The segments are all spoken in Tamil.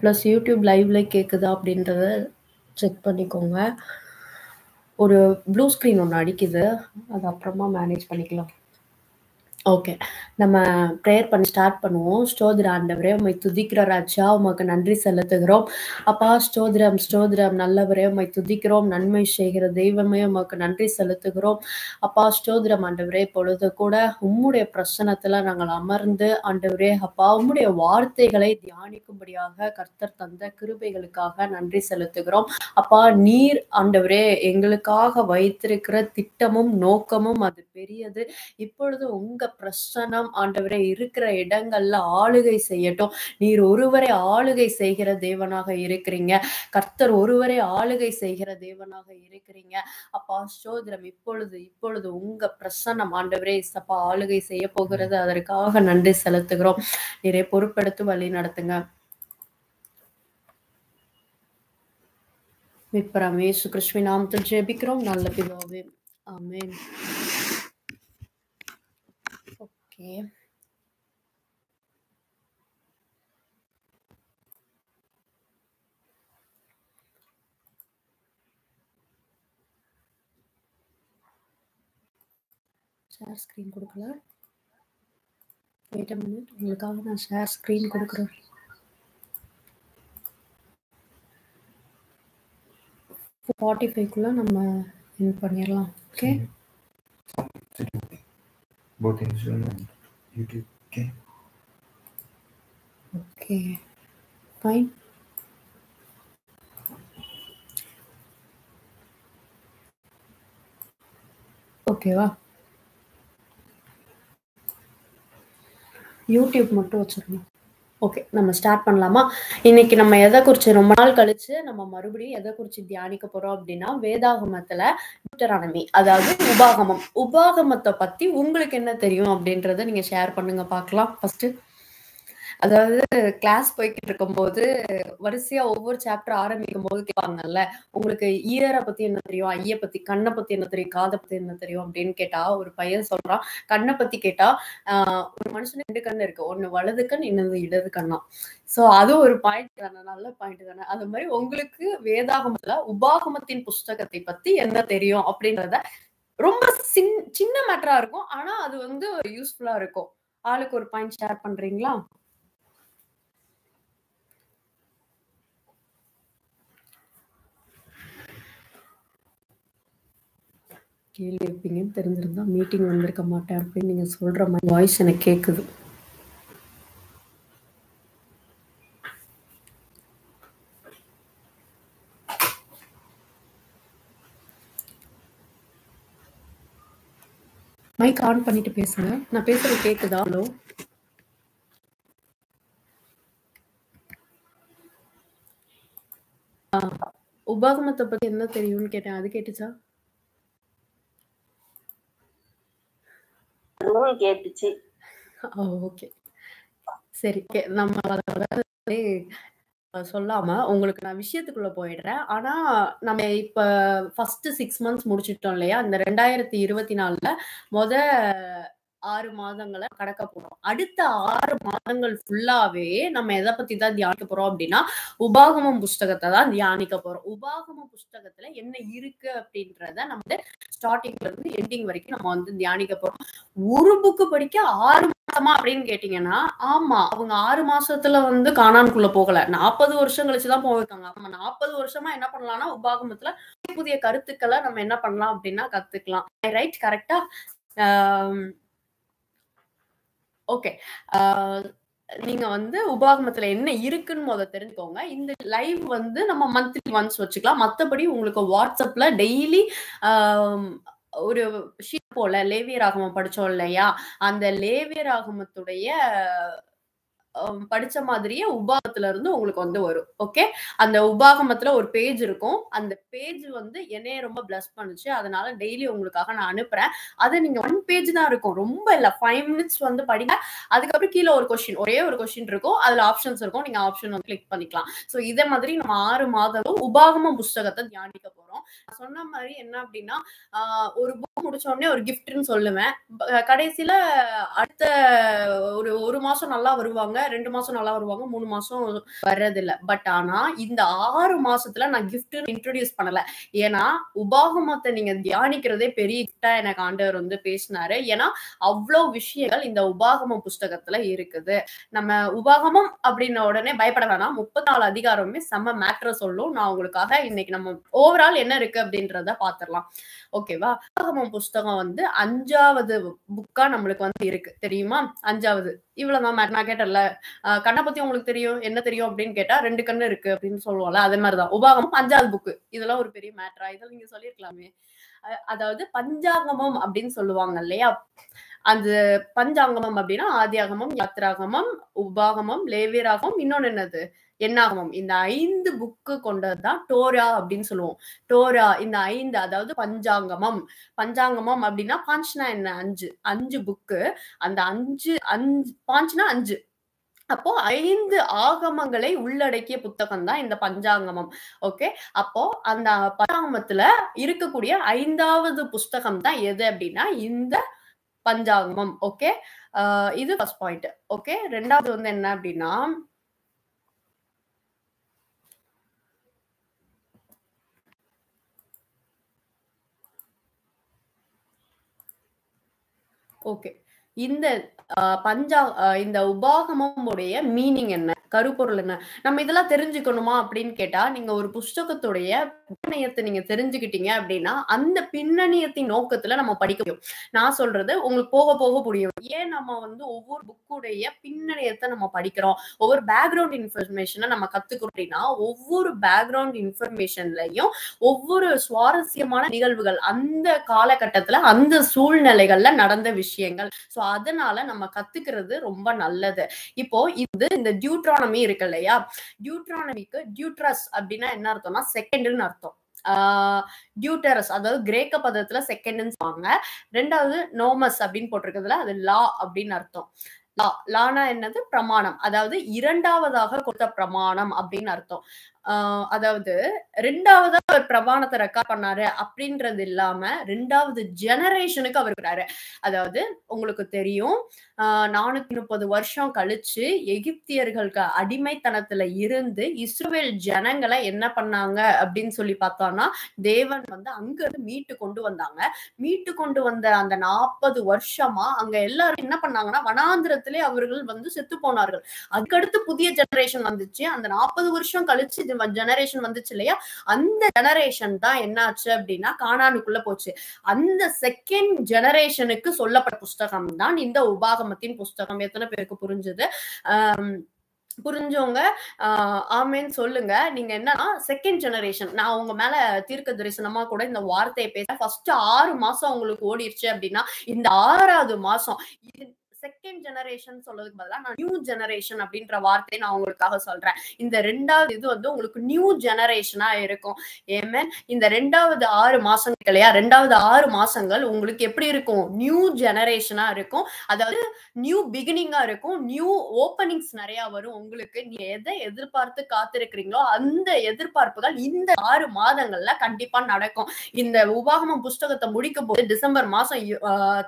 ப்ளஸ் யூடியூப் லைவ்ல கேக்குதா அப்படின்றத செக் பண்ணிக்கோங்க. ஒரு ப்ளூ ஸ்க்ரீன் ஒண்ணு அடிக்குது. அது அப்புறமா மேனேஜ் பண்ணிக்கலாம். ஓகே. நம்ம ப்ரேயர் பண்ணி ஸ்டார்ட் பண்ணுவோம். ஸ்தோத்திர ஆண்டவரே, உம்மை துதிக்கிற ராஜா, உமக்கு நன்றி செலுத்துகிறோம். அப்பா ஸ்தோத்திரம், ஸ்தோத்திரம் நல்லவரே, உம்மை துதிக்கிறோம். நன்மை செய்கிற தெய்வமே, உமக்கு நன்றி செலுத்துகிறோம். அப்பா ஸ்தோத்திரம் ஆண்டவரே, இப்பொழுது கூட உம்முடைய பிரசன்னத்துல நாங்கள் அமர்ந்து ஆண்டவரே, அப்பா உம்முடைய வார்த்தைகளை தியானிக்கும்படியாக கர்த்தர் தந்த கிருபைகளுக்காக நன்றி செலுத்துகிறோம். அப்பா நீர் ஆண்டவரே எங்களுக்காக வைத்திருக்கிற திட்டமும் நோக்கமும் அது பெரியது. இப்பொழுது உங்க பிரசன்னம் ஆண்டவரே இருக்கிற இடங்கள்ல ஆளுகை செய்யட்டும். நீர் ஒருவரை ஆளுகை செய்கிற தேவனாக இருக்கிறீங்க. கர்த்தர் ஒருவரை ஆளுகை செய்கிற தேவனாக இருக்கிறீங்க. அப்பா ஸ்தோத்திரம். இப்பொழுது உங்க பிரசன்னம் ஆண்டவரே அப்பா ஆளுகை செய்ய போகிறது. அதற்காக நன்றி செலுத்துகிறோம். நீரே பொறுப்பெடுத்து வழி நடத்துங்க. மீட்பராம் இயேசு கிறிஸ்துவின் நாமத்தில் ஜெபிக்கிறோம் நல்ல பிதாவே. ஆமென். ஓகே. ஷேர் ஸ்க்ரீன் கொடுக்கல. Wait a minute. உங்களுக்காக நான் ஷேர் ஸ்க்ரீன் கொடுக்குறேன். ஸ்பாட்டிஃபைக்குள்ள நம்ம இது பண்ணிடலாம். Okay. Both Instagram and YouTube. Okay. Okay. Fine. ஓகேவா? யூடியூப் மட்டும் வச்சிருங்க. ஓகே. நம்ம ஸ்டார்ட் பண்ணலாமா? இன்னைக்கு நம்ம எதை குறிச்சு ரொம்ப நாள் கழிச்சு நம்ம மறுபடியும் எதை குறிச்சு தியானிக்க போறோம் அப்படின்னா வேதாகமத்துல டியூட்டரானமி, அதாவது உபாகமம். உபாகமத்தை பத்தி உங்களுக்கு என்ன தெரியும் அப்படின்றத நீங்க ஷேர் பண்ணுங்க பார்க்கலாம். ஃபர்ஸ்ட் அதாவது கிளாஸ் போய்கிட்டு இருக்கும்போது வரிசையா ஒவ்வொரு சாப்டர் ஆரம்பிக்கும் போது கேட்பாங்கல்ல, உங்களுக்கு ஈயரை பத்தி என்ன தெரியும், ஐய பத்தி, கண்ணை பத்தி என்ன தெரியும், காதை பத்தி என்ன தெரியும் அப்படின்னு கேட்டா ஒரு பையன் சொல்றான். கண்ணை பத்தி கேட்டா ஒரு மனுஷனுக்கு 2 கண்ணு இருக்கு, ஒண்ணு வலது கண், இன்னொரு இடது கண்ணா. சோ அது ஒரு பாயிண்ட் தானே, நல்ல பாயிண்ட் தானே. அது மாதிரி உங்களுக்கு வேதாகமத்துல உபாகமத்தின் புஸ்தகத்தை பத்தி என்ன தெரியும் அப்படின்றத ரொம்ப சின்ன மேட்டரா இருக்கும், ஆனா அது வந்து யூஸ்ஃபுல்லா இருக்கும். ஆளுக்கு ஒரு பாயிண்ட் ஷேர் பண்றீங்களா? கேள்வி வைப்பீங்கன்னு தெரிஞ்சிருந்தா மீட்டிங் வந்திருக்க மாட்டேன் அப்படின்னு நீங்க சொல்ற மாதிரி வாய்ஸ் எனக்கு கேக்குது. மைக் ஆன் பண்ணிட்டு பேசுங்க. நான் பேசுறது கேக்குதா? ஹலோ. உபாகமத்தை பத்தி என்ன தெரியும்னு கேட்டேன், அது கேட்டுச்சா? கேட்டுச்சு. ஓகே சரி. நம்ம சொல்லாம உங்களுக்கு நான் விஷயத்துக்குள்ள போயிடுறேன். ஆனா நம்ம இப்ப ஃபர்ஸ்ட் 6 மந்த்ஸ் முடிச்சிட்டோம் இல்லையா? இந்த 2024ல மொத 6 மாதங்களை கடக்க போறோம். அடுத்த 6 மாதங்கள் ஃபுல்லாவே நம்ம எதை பத்தி தான் தியானிக்க போறோம் அப்படின்னா உபாகமம் புஸ்தகத்தை தான் தியானிக்க போறோம். உபாகமம் புஸ்தகத்துல என்ன இருக்கு அப்படின்றத நம்ம ஸ்டார்டிங்ல இருந்து எண்டிங் வரைக்கும் நம்ம வந்து தியானிக்க போறோம். ஒரு புக்கு படிக்க 6 மாசமா அப்படின்னு கேட்டீங்கன்னா, ஆமா அவங்க 6 மாசத்துல வந்து கானானுக்குள்ள போகல, 40 வருஷம் கழிச்சுதான் போயிருக்காங்க. நம்ம 40 வருஷமா என்ன பண்ணலாம்னா உபாகமத்துல புதிய கருத்துக்களை நம்ம என்ன பண்ணலாம் அப்படின்னா கத்துக்கலாம். ரைட்? கரெக்டா? ஓகே. நீங்க வந்து உபாகமத்துல என்ன இருக்குன்னு முதல்ல தெரிஞ்சுக்கோங்க. இந்த லைவ் வந்து நம்ம மந்த்லி ஒன்ஸ் வச்சுக்கலாம். மத்தபடி உங்களுக்கு வாட்ஸ்அப்ல டெய்லி ஒரு ஷீட் போல லேவியராகமம் படிச்சோம் இல்லையா? அந்த லேவியராகமத்துடைய படிச்ச மாதிரியே உபாகத்துல இருந்து உங்களுக்கு வந்து வரும். ஓகே. அந்த உபாகமத்துல ஒரு பேஜ் இருக்கும். அந்த பேஜ் வந்து என்னைய ரொம்ப பிளஸ் பண்ணுச்சு. அதனால டெய்லி உங்களுக்காக நான் அனுப்புறேன். அதை நீங்க 1 பேஜ் தான் இருக்கும், ரொம்ப இல்ல 5 மினிட்ஸ் வந்து படிங்க. அதுக்கப்புறம் கீழே ஒரு கொஸ்டின், ஒரே ஒரு கொஸ்டின் இருக்கும், அதுல ஆப்ஷன்ஸ் இருக்கும், நீங்க ஆப்ஷன் வந்து கிளிக் பண்ணிக்கலாம். ஸோ இதே மாதிரி நம்ம 6 மாதமும் உபாகமம் புஸ்தகத்தை தியானிக்க போறோம். நான் சொன்ன மாதிரி என்ன அப்படின்னா ஒரு புக் முடிச்ச உடனே ஒரு கிஃப்ட்னு சொல்லுவேன். கடைசியில அடுத்த ஒரு மாசம் நல்லா வருவாங்க, 2 மாசம் நல்லா வருவாங்க, 3 மாசம் வர்றதில்ல. பட் ஆனா இந்த 6 மாசத்துல நான் கிஃப்ட்னு இன்ட்ரோடியூஸ் பண்ணல. ஏன்னா உபாகமத்தை நீங்க தியானிக்கிறதே பெரிய கிஃப்டா எனக்கு ஆண்டவர் வந்து பேசினாரு. ஏன்னா அவ்வளவு விஷயங்கள் இந்த உபாகமம் புஸ்தகத்துல இருக்குது. நம்ம உபாகமம் அப்படின்ன உடனே பயப்பட வேணாம், 34 அதிகாரமே செம்ம மேட்டர் சொல்லும். நான் உங்களுக்காக இன்னைக்கு நம்ம ஓவரால் என்ன இருக்கு அப்படின்றத பாத்துடலாம். ஓகேவா? உபாகமம் புஸ்தகம் வந்து 5வது புக்கா நம்மளுக்கு வந்து இருக்கு, தெரியுமா? 5வது. இவ்வளவுதான் மேட்டர். நான் கேட்டேன்ல, கண்ணை பத்தி உங்களுக்கு தெரியும், என்ன தெரியும் அப்படின்னு கேட்டா 2 கண்ணு இருக்கு அப்படின்னு சொல்லுவோம்ல, அதே மாதிரிதான் உபாகமம் 5வது புக்கு. இதெல்லாம் ஒரு பெரிய மேட்டரா? இதெல்லாம் நீங்க சொல்லிருக்கலாமே. அதாவது பஞ்சாங்கமம் அப்படின்னு சொல்லுவாங்க இல்லையா? அந்த பஞ்சாங்கமம் அப்படின்னா ஆதியாகமம், யாத்திராகமம், உபாகமம், லேவியராகமம், இன்னொன்னு என்னது, என்னாகமம். இந்த 5 புக்கு கொண்டதுதான் டோரா அப்படின்னு சொல்லுவோம். டோரா இந்த 5, அதாவது பஞ்சாங்கமம். பஞ்சாங்கமம் அப்படின்னா பாஞ்ச்னா என்ன, 5 புக்கு. அந்த 5 பாஞ்ச்னா 5. அப்போ 5 ஆகமங்களை உள்ளடக்கிய புத்தகம் தான் இந்த பஞ்சாங்கமம். ஓகே, அப்போ அந்த பஞ்சாங்கமத்துல இருக்கக்கூடிய 5வது புஸ்தகம் தான் எது அப்படின்னா இந்த பஞ்சாங்கமம். ஓகே, இது ஃபர்ஸ்ட் பாயிண்ட். ஓகே, 2வது வந்து என்ன அப்படின்னா ஓகே, இந்த இந்த உபாகமம் உடைய மீனிங் என்ன, கருப்பொருள் என்ன, நம்ம இதெல்லாம் தெரிஞ்சுக்கணுமா அப்படின்னு கேட்டா, நீங்க ஒரு புஸ்தகத்துடைய பின்னணியத்தை நீங்க தெரிஞ்சுக்கிட்டீங்க அப்படின்னா அந்த பின்னணியத்தின் நோக்கத்துல நம்ம படிக்க முடியும். நான் சொல்றது உங்களுக்கு போக போக புரியும். ஏன் நம்ம வந்து ஒவ்வொரு புக்குடைய பின்னணியத்தை நம்ம படிக்கிறோம், ஒவ்வொரு பேக்ரவுண்ட் இன்ஃபர்மேஷனை நம்ம கத்துக்கிறோம் அப்படின்னா, ஒவ்வொரு பேக்ரவுண்ட் இன்ஃபர்மேஷன்லயும் ஒவ்வொரு சுவாரஸ்யமான நிகழ்வுகள் அந்த காலகட்டத்துல அந்த சூழ்நிலைகள்ல நடந்த விஷயங்கள். சோ அதனால நம்ம கத்துக்கிறது ரொம்ப நல்லது. இப்போ இந்த டியூட்ரானமி இருக்கு இல்லையா, டியூட்ரானமிக்கு டியூட்ரஸ் அப்படின்னா என்ன அர்த்தம்னா செகண்ட்னு அர்த்தம். டியூட்டரஸ் அதாவது கிரேக்க பதத்துல செகண்ட்னு சொல்லுவாங்க. 2வது நோமஸ் அப்படின்னு போட்டிருக்கிறதுல அது லா அப்படின்னு அர்த்தம். லானா என்னது, பிரமாணம். அதாவது 2வதாக கொடுத்த பிரமாணம் அப்படின்னு அர்த்தம். அதாவது 2வதா அவர் பிரமாணத்தை ரெக்கார்ட் பண்ணாரு அப்படின்றது இல்லாம 2வது ஜெனரேஷனுக்கு அவர் இருக்கிறாரு. அதாவது உங்களுக்கு தெரியும், 430 வருஷம் கழிச்சு எகிப்தியர்களுக்கு அடிமைத்தனத்துல இருந்து இஸ்ரவேல் ஜனங்களை என்ன பண்ணாங்க அப்படின்னு சொல்லி பார்த்தோம்னா, தேவன் வந்து அங்க இருந்து மீட்டு கொண்டு வந்தாங்க. மீட்டு கொண்டு வந்த அந்த 40 வருஷமா அங்க எல்லாரும் என்ன பண்ணாங்கன்னா வனாந்திரத்திலே அவர்கள் வந்து செத்து போனார்கள். அதுக்கடுத்து புதிய ஜெனரேஷன் வந்துச்சு. அந்த 40 வருஷம் கழிச்சு ஜெனரேஷன் வந்துச்சு இல்லையா, அந்த ஜெனரேஷன் தான் என்னாச்சு அப்படின்னா கானானுக்குள்ள போச்சு. அந்த செகண்ட் ஜெனரேஷனுக்கு சொல்லப்பட்ட புஸ்தகம் தான் இந்த உபாகமத்தின் புஸ்தகம். எத்தனை பேருக்கு புரிஞ்சது? புரிஞ்சவங்க ஆமேன்னு சொல்லுங்க. நீங்க என்னன்னா செகண்ட் ஜெனரேஷன், நான் உங்க மேல தீர்க்க தரிசனமா கூட இந்த வார்த்தையை பேச, ஃபர்ஸ்ட் 6 மாசம் உங்களுக்கு ஓடிடுச்சு அப்படின்னா இந்த 6வது மாசம் செகண்ட் ஜெனரேஷன் சொல்றதுக்கு பதிலா நான் நியூ ஜெனரேஷன் அப்படின்ற வார்த்தையை நான் உங்களுக்காக சொல்றேன். இந்த 2வது இது வந்து உங்களுக்கு நியூ ஜெனரேஷனா இருக்கும். ஏமேன். இந்த 2வது 6 மாசம் இல்லையா, 2வது 6 மாசங்கள் உங்களுக்கு எப்படி இருக்கும், நியூ ஜெனரேஷனா இருக்கும். அதாவது நியூ பிகினிங்கா இருக்கும். நியூ ஓப்பனிங்ஸ் நிறைய வரும். உங்களுக்கு நீங்க எதை எதிர்பார்த்து காத்திருக்கிறீங்களோ அந்த எதிர்பார்ப்புகள் இந்த 6 மாதங்கள்ல கண்டிப்பா நடக்கும். இந்த உபாகமம் புஸ்தகத்தை முடிக்கும் போது டிசம்பர் மாசம்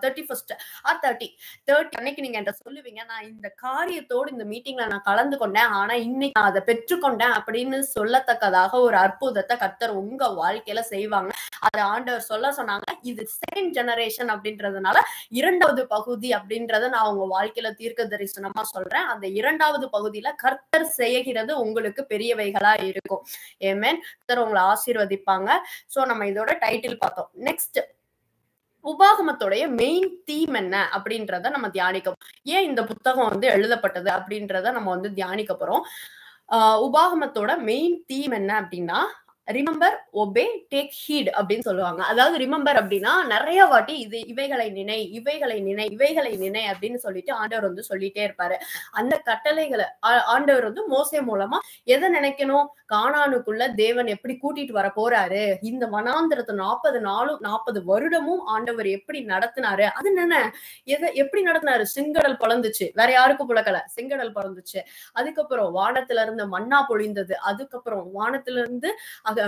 31st or 30 அன்னைக்கு நீங்க என்கிட்ட சொல்லுவீங்க, நான் இந்த காரியத்தோடு இந்த மீட்டிங்ல நான் கலந்து கொண்டேன், ஆனா இன்னைக்கு நான் அதை பெற்றுக்கொண்டேன் அப்படின்னு சொல்லத்தக்கதாக ஒரு அற்புதத்தை கர்த்தர் உங்க வாழ்க்கையில செய்வாங்க. அதை ஆண்டவர் சொல்ல சொன்னாங்க. இது செகண்ட் ஜெனரேஷன் அப்படின்றதுனால 2வது பகுதி அப்படின்றத நான் உங்க வாழ்க்கையில தீர்க்க தரிசனமா சொல்றேன். அந்த 2வது பகுதியில கர்த்தர் செய்கிறது உங்களுக்கு பெரியவைகளா இருக்கும். ஆமென். கர்த்தர் உங்களை ஆசீர்வதிப்பாங்க. சோ நம்ம இதோட டைட்டில் பார்த்தோம். நெக்ஸ்ட், உபாகமத்தோடைய மெயின் தீம் என்ன அப்படின்றத நம்ம தியானிக்கணும். ஏன் இந்த புத்தகம் வந்து எழுதப்பட்டது அப்படின்றத நம்ம வந்து தியானிக்க போறோம். உபாகமத்தோட மெயின் தீம் என்ன அப்படின்னா, ரிமெம்பர், ஒபே, டேக் ஹீட் அப்படின்னு சொல்லுவாங்க. அதாவது ரிமெம்பர் அப்படின்னா நிறைய வாட்டி இவைகளை நினை, இவைகளை நினை, இவைகளை நினை அப்படின்னு சொல்லிட்டு ஆண்டவர் வந்து சொல்லிட்டே இருப்பாரு. அந்த கட்டளைகளை ஆண்டவர் வந்து மோசே மூலமா எதை நினைக்கணும்? கானானுக்குள்ள தேவன் எப்படி கூட்டிட்டு வர போறாரு, இந்த வனாந்திரத்தை 40 நாளும் 40 வருடமும் ஆண்டவர் எப்படி நடத்தினாரு, அது என்ன எப்படி நடத்தினாரு? செங்கடல் பிளந்துச்சு, வேற யாருக்கும் புழக்கல, செங்கடல் பிளந்துச்சு. அதுக்கப்புறம் வானத்துல இருந்து மன்னா பொழிந்தது, அதுக்கப்புறம் வானத்துல இருந்து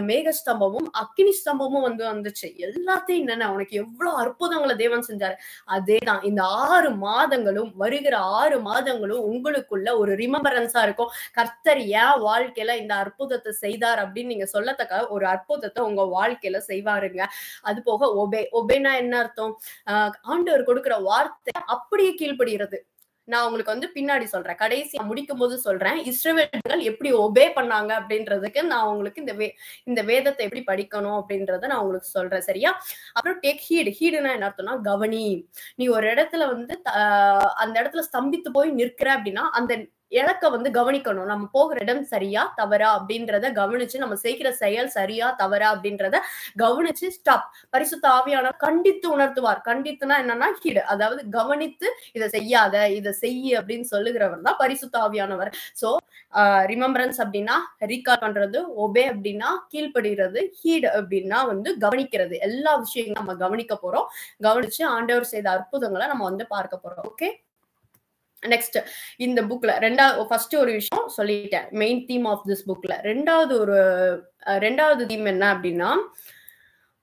மேகஸ்தம்பமும் அக்கினி ஸ்தம்பமும் வந்து வந்துச்சு. எல்லாத்தையும் என்னன்னா உனக்கு எவ்வளவு அற்புதங்களை தேவன் செஞ்சாரு. அதேதான் இந்த 6 மாதங்களும், வருகிற 6 மாதங்களும் உங்களுக்குள்ள ஒரு ரிமெம்பரன்ஸா இருக்கும். கர்த்தர் என் வாழ்க்கையில இந்த அற்புதத்தை செய்தார் அப்படின்னு நீங்க சொல்லத்தக்க ஒரு அற்புதத்தை உங்க வாழ்க்கையில செய்வாருங்க. அது போக ஒபேனா என்ன அர்த்தம்? ஆண்டவர் கொடுக்கிற வார்த்தை அப்படியே கீழ்ப்படுகிறது. நான் உங்களுக்கு வந்து பின்னாடி சொல்றேன், கடைசியா முடிக்கும் போது சொல்றேன் இஸ்ரவேலர்கள் எப்படி ஒபே பண்ணாங்க அப்படின்றதுக்கு நான் உங்களுக்கு இந்த வேதத்தை எப்படி படிக்கணும் அப்படின்றத நான் உங்களுக்கு சொல்றேன், சரியா? அப்புறம் டேக் ஹீட். ஹீடுனா என்ன அர்த்தம்னா கவனி. நீ ஒரு இடத்துல வந்து அந்த இடத்துல ஸ்தம்பித்து போய் நிற்கிற அப்படின்னா அந்த இலக்க வந்து கவனிக்கணும். நம்ம போகிற இடம் சரியா தவறா அப்படின்றத கவனிச்சு, நம்ம செய்கிற செயல் சரியா தவறா அப்படின்றத கவனிச்சு ஸ்டாப். பரிசுத்த ஆவியானவர் கண்டித்து உணர்த்துவார். கண்டித்துனா என்னன்னா ஹீட், அதாவது கவனித்து இதை செய்யாத, இதை செய்ய அப்படின்னு சொல்லுகிறவர் தான் பரிசுத்த ஆவியானவர். சோ ரிமெம்பரன்ஸ் அப்படின்னா ரீகால் பண்றது, ஒபே அப்படின்னா கீழ்ப்படுகிறது, ஹீட் அப்படின்னா வந்து கவனிக்கிறது. எல்லா விஷயங்களும் நம்ம கவனிக்க போறோம். கவனிச்சு ஆண்டவர் செய்த அற்புதங்களை நம்ம வந்து பார்க்க போறோம். ஓகே, நெக்ஸ்ட் இந்த புக்ல ஃபர்ஸ்ட் ஒரு விஷயம் சொல்லிட்டேன், மெயின் தீம் ஆஃப் திஸ் புக்ல. ரெண்டாவது தீம் என்ன அப்படின்னா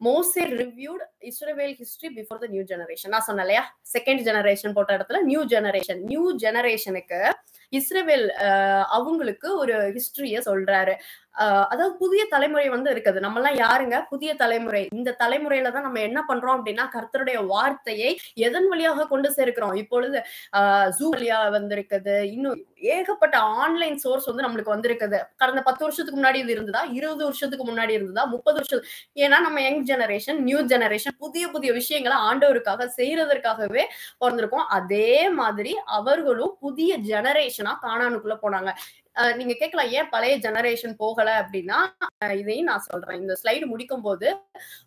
மோசே reviewed Israel history before the new generation. நான் சொன்னேன் இல்லையா, செகண்ட் ஜெனரேஷன் போட்ட இடத்துல நியூ ஜெனரேஷனுக்கு இஸ்ரவேல் அவங்களுக்கு ஒரு ஹிஸ்டரிய சொல்றாரு. அதாவது புதிய தலைமுறை வந்து இருக்குது. நம்ம எல்லாம் யாருங்க? புதிய தலைமுறை. இந்த தலைமுறையில தான் நம்ம என்ன பண்றோம் அப்படின்னா கர்த்தருடைய வார்த்தையை எதன் வழியாக கொண்டு சேர்க்கிறோம். இப்பொழுது ஜூம் வழியா வந்திருக்குது, இன்னும் ஏகப்பட்ட ஆன்லைன் சோர்ஸ் வந்து நம்மளுக்கு வந்திருக்குது. கடந்த 10 வருஷத்துக்கு முன்னாடி இது இருந்ததா, 20 வருஷத்துக்கு முன்னாடி இருந்ததா, 30 வருஷம். ஏன்னா நம்ம யங் ஜெனரேஷன், நியூ ஜெனரேஷன் புதிய புதிய விஷயங்களை ஆண்டவருக்காக செய்யறதற்காகவே பிறந்திருக்கோம். அதே மாதிரி அவர்களும் புதிய ஜெனரேஷனா கானானுக்குள்ள போனாங்க. நீங்க கேட்கலாம் ஏன் பழைய ஜெனரேஷன் போகல அப்படின்னா, இதையும் நான் சொல்றேன். இந்த ஸ்லைடு முடிக்கும் போது